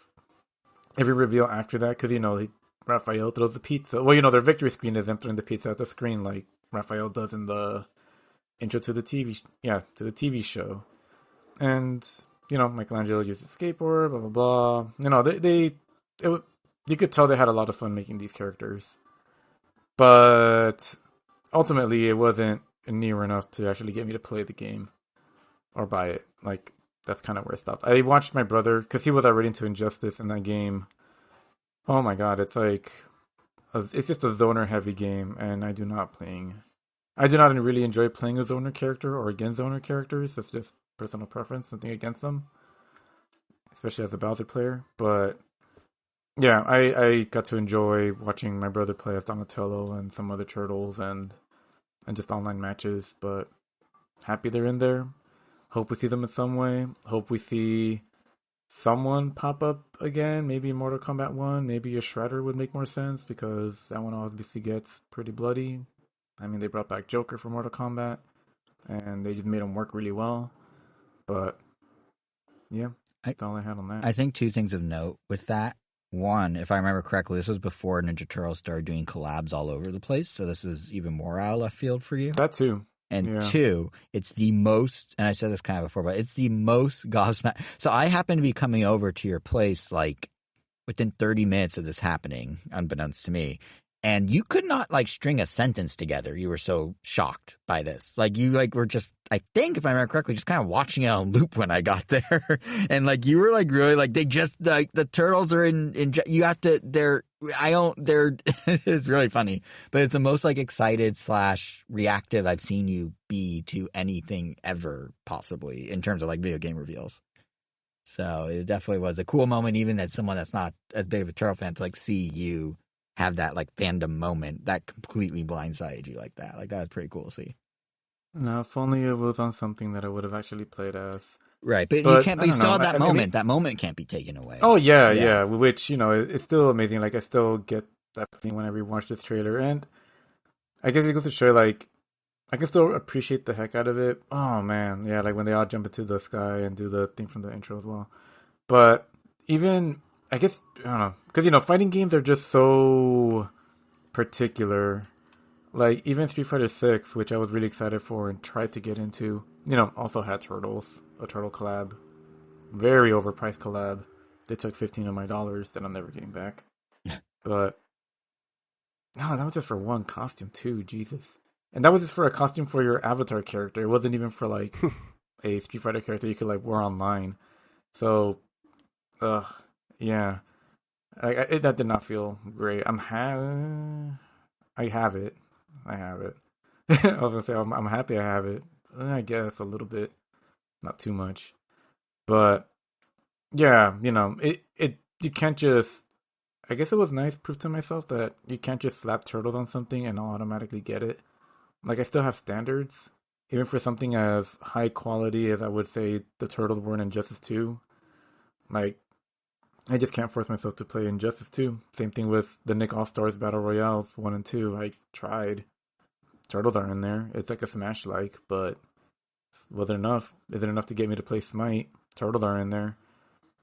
every reveal after that because, you know, Raphael throws the pizza. Well, you know, their victory screen is them throwing the pizza at the screen like Raphael does in the intro to the TV show. And, you know, Michelangelo used a skateboard, blah, blah, blah. You know, you could tell they had a lot of fun making these characters. But ultimately, it wasn't near enough to actually get me to play the game or buy it. Like, that's kind of where it stopped. I watched my brother, because he was already into Injustice in that game. Oh my god, it's like, it's just a zoner-heavy game, and I do not really enjoy playing a zoner character or against zoner characters. That's just personal preference, nothing against them, especially as a Bowser player. But yeah, I got to enjoy watching my brother play as Donatello and some other turtles and just online matches. But happy they're in there. Hope we see them in some way. Hope we see someone pop up again. Maybe Mortal Kombat 1. Maybe a Shredder would make more sense because that one obviously gets pretty bloody. I mean, they brought back Joker for Mortal Kombat. and they just made them work really well. But yeah, that's all I had on that. I think two things of note with that. One, if I remember correctly, this was before Ninja Turtles started doing collabs all over the place, so this was even more out of left field for you. That too. And two, it's the most, and I said this kind of before, but it's the most gobsmacked. So I happened to be coming over to your place like within 30 minutes of this happening, unbeknownst to me. And you could not like string a sentence together. You were so shocked by this. Like you like were just, I think if I remember correctly, just kind of watching it on loop when I got there. And like you were like really like they just like the turtles are in you have to they're it's really funny. But it's the most like excited / reactive I've seen you be to anything ever possibly in terms of like video game reveals. So it definitely was a cool moment, even as someone that's not as big of a turtle fan, to like see you have that like fandom moment that completely blindsided you like that. Like that was pretty cool to see. No, if only it was on something that I would have actually played as. Right, but you can't. But you still have that moment. That moment can't be taken away. Oh yeah. Which it's still amazing. Like I still get that feeling whenever you watch this trailer, and I guess it goes to show like I can still appreciate the heck out of it. Oh man, yeah, like when they all jump into the sky and do the thing from the intro as well. But even I guess I don't know because fighting games are just so particular. Like even Street Fighter 6, which I was really excited for and tried to get into, also had Turtles, a Turtle collab, very overpriced collab. They took $15 of my dollars that I'm never getting back. But no, that was just for one costume too, Jesus. And that was just for a costume for your avatar character. It wasn't even for like a Street Fighter character you could like wear online. So, yeah, that did not feel great. I have it. I was gonna say I'm happy I have it. I guess a little bit, not too much, but yeah, you can't just. I guess it was nice proof to myself that you can't just slap turtles on something and I'll automatically get it. Like I still have standards, even for something as high quality as I would say the turtles were in Injustice 2. Like I just can't force myself to play Injustice 2. Same thing with the Nick All-Stars Battle Royales 1 and 2. I tried. Turtles are in there. It's like a Smash-like, but was it enough? Is it enough to get me to play Smite? Turtles are in there.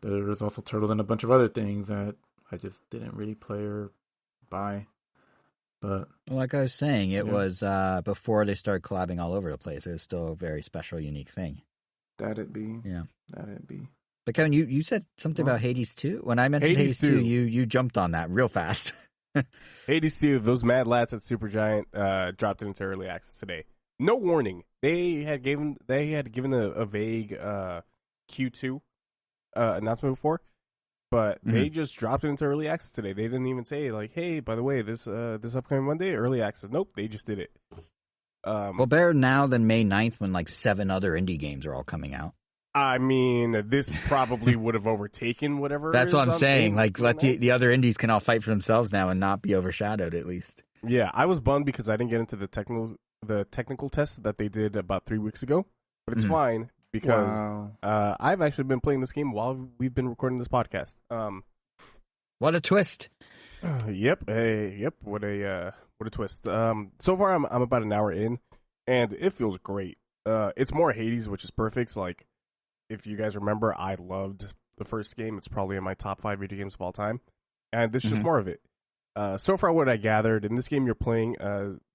There's also Turtles and a bunch of other things that I just didn't really play or buy. But like I was saying, it was before they started collabing all over the place. It was still a very special, unique thing. That'd be. Yeah. That'd be. But Kevin, you said something about Hades 2? When I mentioned Hades 2, you jumped on that real fast. Hades 2, those mad lads at Supergiant dropped into early access today. No warning. They had given a vague Q2 announcement before, but they just dropped it into early access today. They didn't even say like, "Hey, by the way, this upcoming Monday, early access." Nope, they just did it. Well, better now than May 9th when like 7 other indie games are all coming out. I mean, this probably would have overtaken whatever. That's what I'm saying. Like, let the other indies can all fight for themselves now and not be overshadowed, at least. Yeah, I was bummed because I didn't get into the technical test that they did about 3 weeks ago. But it's fine because I've actually been playing this game while we've been recording this podcast. What a twist! Yep. What a twist. So far, I'm about an hour in, and it feels great. It's more Hades, which is perfect. Like, if you guys remember, I loved the first game. It's probably in my top 5 video games of all time. And this is just more of it. So far, what I gathered, in this game, you're playing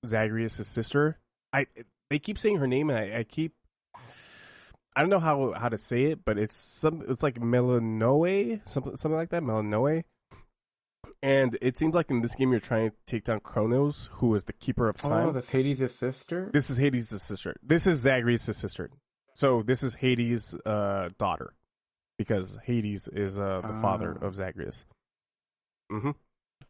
Zagreus' sister. They keep saying her name, and I don't know how to say it, but it's like Melanoe, something like that, Melanoe. And it seems like in this game, you're trying to take down Kronos, who is the Keeper of Time. Oh, that's Hades' sister? This is Hades' sister. This is Zagreus' sister. So this is Hades' daughter, because Hades is the father of Zagreus. Mm-hmm.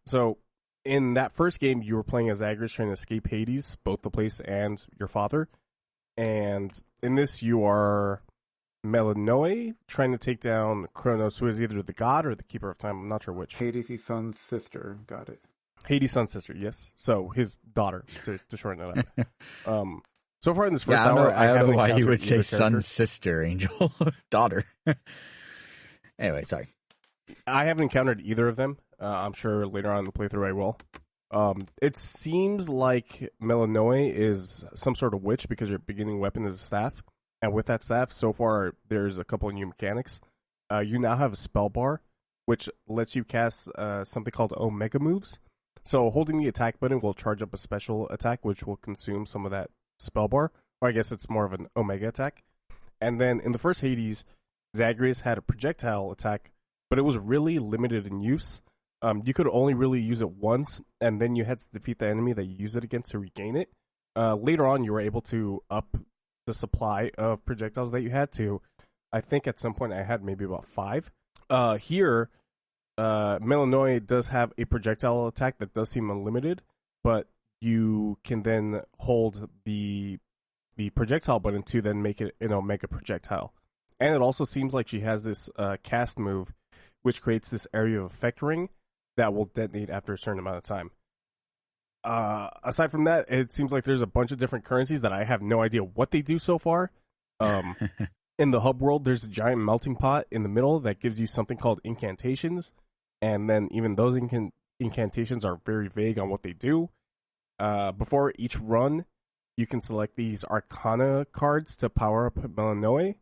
So in that first game, you were playing as Zagreus trying to escape Hades, both the place and your father. And in this, you are Melanoe trying to take down Kronos, who is either the god or the Keeper of Time. I'm not sure which. Hades' son's sister. Got it. Hades' son's sister, yes. So his daughter, to shorten it up. So far in this first hour, I don't know why you would say son's sister, Angel. Daughter. Anyway, sorry. I haven't encountered either of them. I'm sure later on in the playthrough I will. It seems like Melanoe is some sort of witch because your beginning weapon is a staff. And with that staff, so far, there's a couple of new mechanics. You now have a spell bar, which lets you cast something called Omega moves. So holding the attack button will charge up a special attack, which will consume some of that spell bar. Or I guess it's more of an Omega attack. And then in the first Hades, Zagreus had a projectile attack, but it was really limited in use. You could only really use it once, and then you had to defeat the enemy that you used it against to regain it. Later on, you were able to up the supply of projectiles that you had to. I think at some point I had maybe about 5. Here, Melanoe does have a projectile attack that does seem unlimited, but you can then hold the projectile button to then make it an Omega projectile. And it also seems like she has this cast move, which creates this area of effect ring that will detonate after a certain amount of time. Aside from that, it seems like there's a bunch of different currencies that I have no idea what they do so far. In the hub world, there's a giant melting pot in the middle that gives you something called incantations, and then even those incantations are very vague on what they do. Before each run, you can select these Arcana cards to power up Melanoe,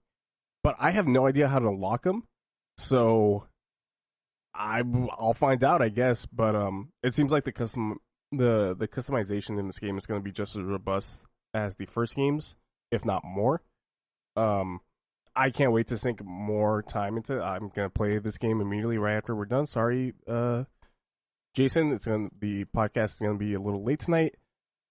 but I have no idea how to unlock them, so I'll find out, I guess. But it seems like the customization in this game is going to be just as robust as the first games, if not more. I can't wait to sink more time into it. I'm going to play this game immediately right after we're done. Sorry, Jason. The podcast is going to be a little late tonight.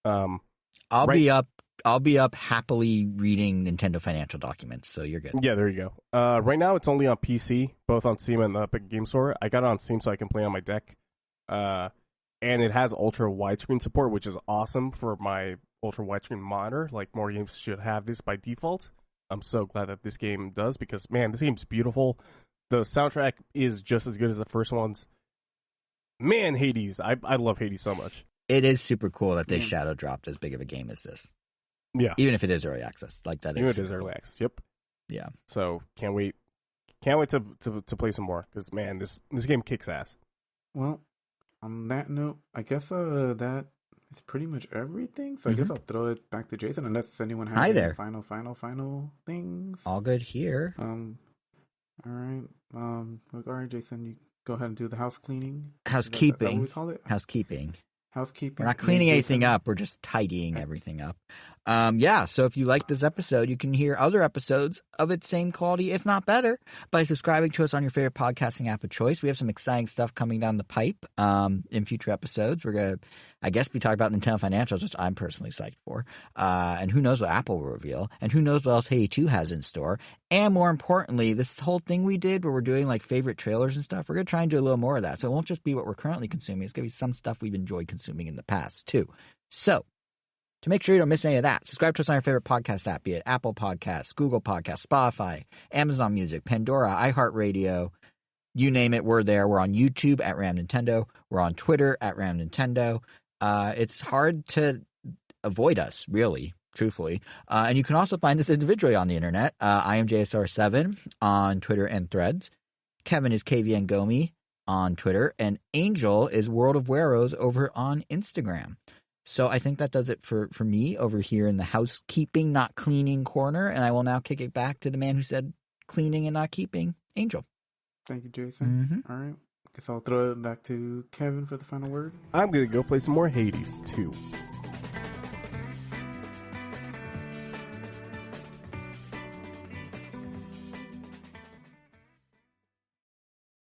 I'll be up happily reading Nintendo financial documents, so you're good. Yeah, there you go. Right now it's only on PC, both on Steam and the Epic Game Store. I got it on Steam so I can play on my deck. And it has ultra widescreen support, which is awesome for my ultra widescreen monitor. Like, more games should have this by default. I'm so glad that this game does, because, man, this game's beautiful. The soundtrack is just as good as the first one's. Man, Hades. I love Hades so much. It is super cool that they shadow dropped as big of a game as this. Yeah. Even if it is early access. Like, that Even is. if it is early access, yep. Yeah. So, can't wait. Can't wait to play some more, because, man, this game kicks ass. Well, on that note, I guess that is pretty much everything. So I guess I'll throw it back to Jason, unless anyone has any final things. All good here. All right. All right, Jason, you go ahead and do the house cleaning. Housekeeping. Is that what we call it? Housekeeping. Housekeeping. We're not cleaning anything up. We're just tidying everything up. So if you like this episode, you can hear other episodes of its same quality, if not better, by subscribing to us on your favorite podcasting app of choice. We have some exciting stuff coming down the pipe in future episodes. We're going to, I guess, be talking about Nintendo financials, which I'm personally psyched for. And who knows what Apple will reveal. And who knows what else Hey 2 has in store. And more importantly, this whole thing we did where we're doing like favorite trailers and stuff, we're going to try and do a little more of that. So it won't just be what we're currently consuming. It's going to be some stuff we've enjoyed consuming in the past too. So to make sure you don't miss any of that, subscribe to us on your favorite podcast app, be it Apple Podcasts, Google Podcasts, Spotify, Amazon Music, Pandora, iHeartRadio, you name it, we're there. We're on YouTube at Ram Nintendo. We're on Twitter at Ram Nintendo. It's hard to avoid us, really, truthfully. And you can also find us individually on the internet. I am JSR7 on Twitter and Threads. Kevin is KVN Gomi on Twitter. And Angel is World of Weros over on Instagram. So I think that does it for me over here in the housekeeping, not cleaning corner. And I will now kick it back to the man who said cleaning and not keeping, Angel. Thank you, Jason. All right. Guess I'll throw it back to Kevin for the final word. I'm going to go play some more Hades 2.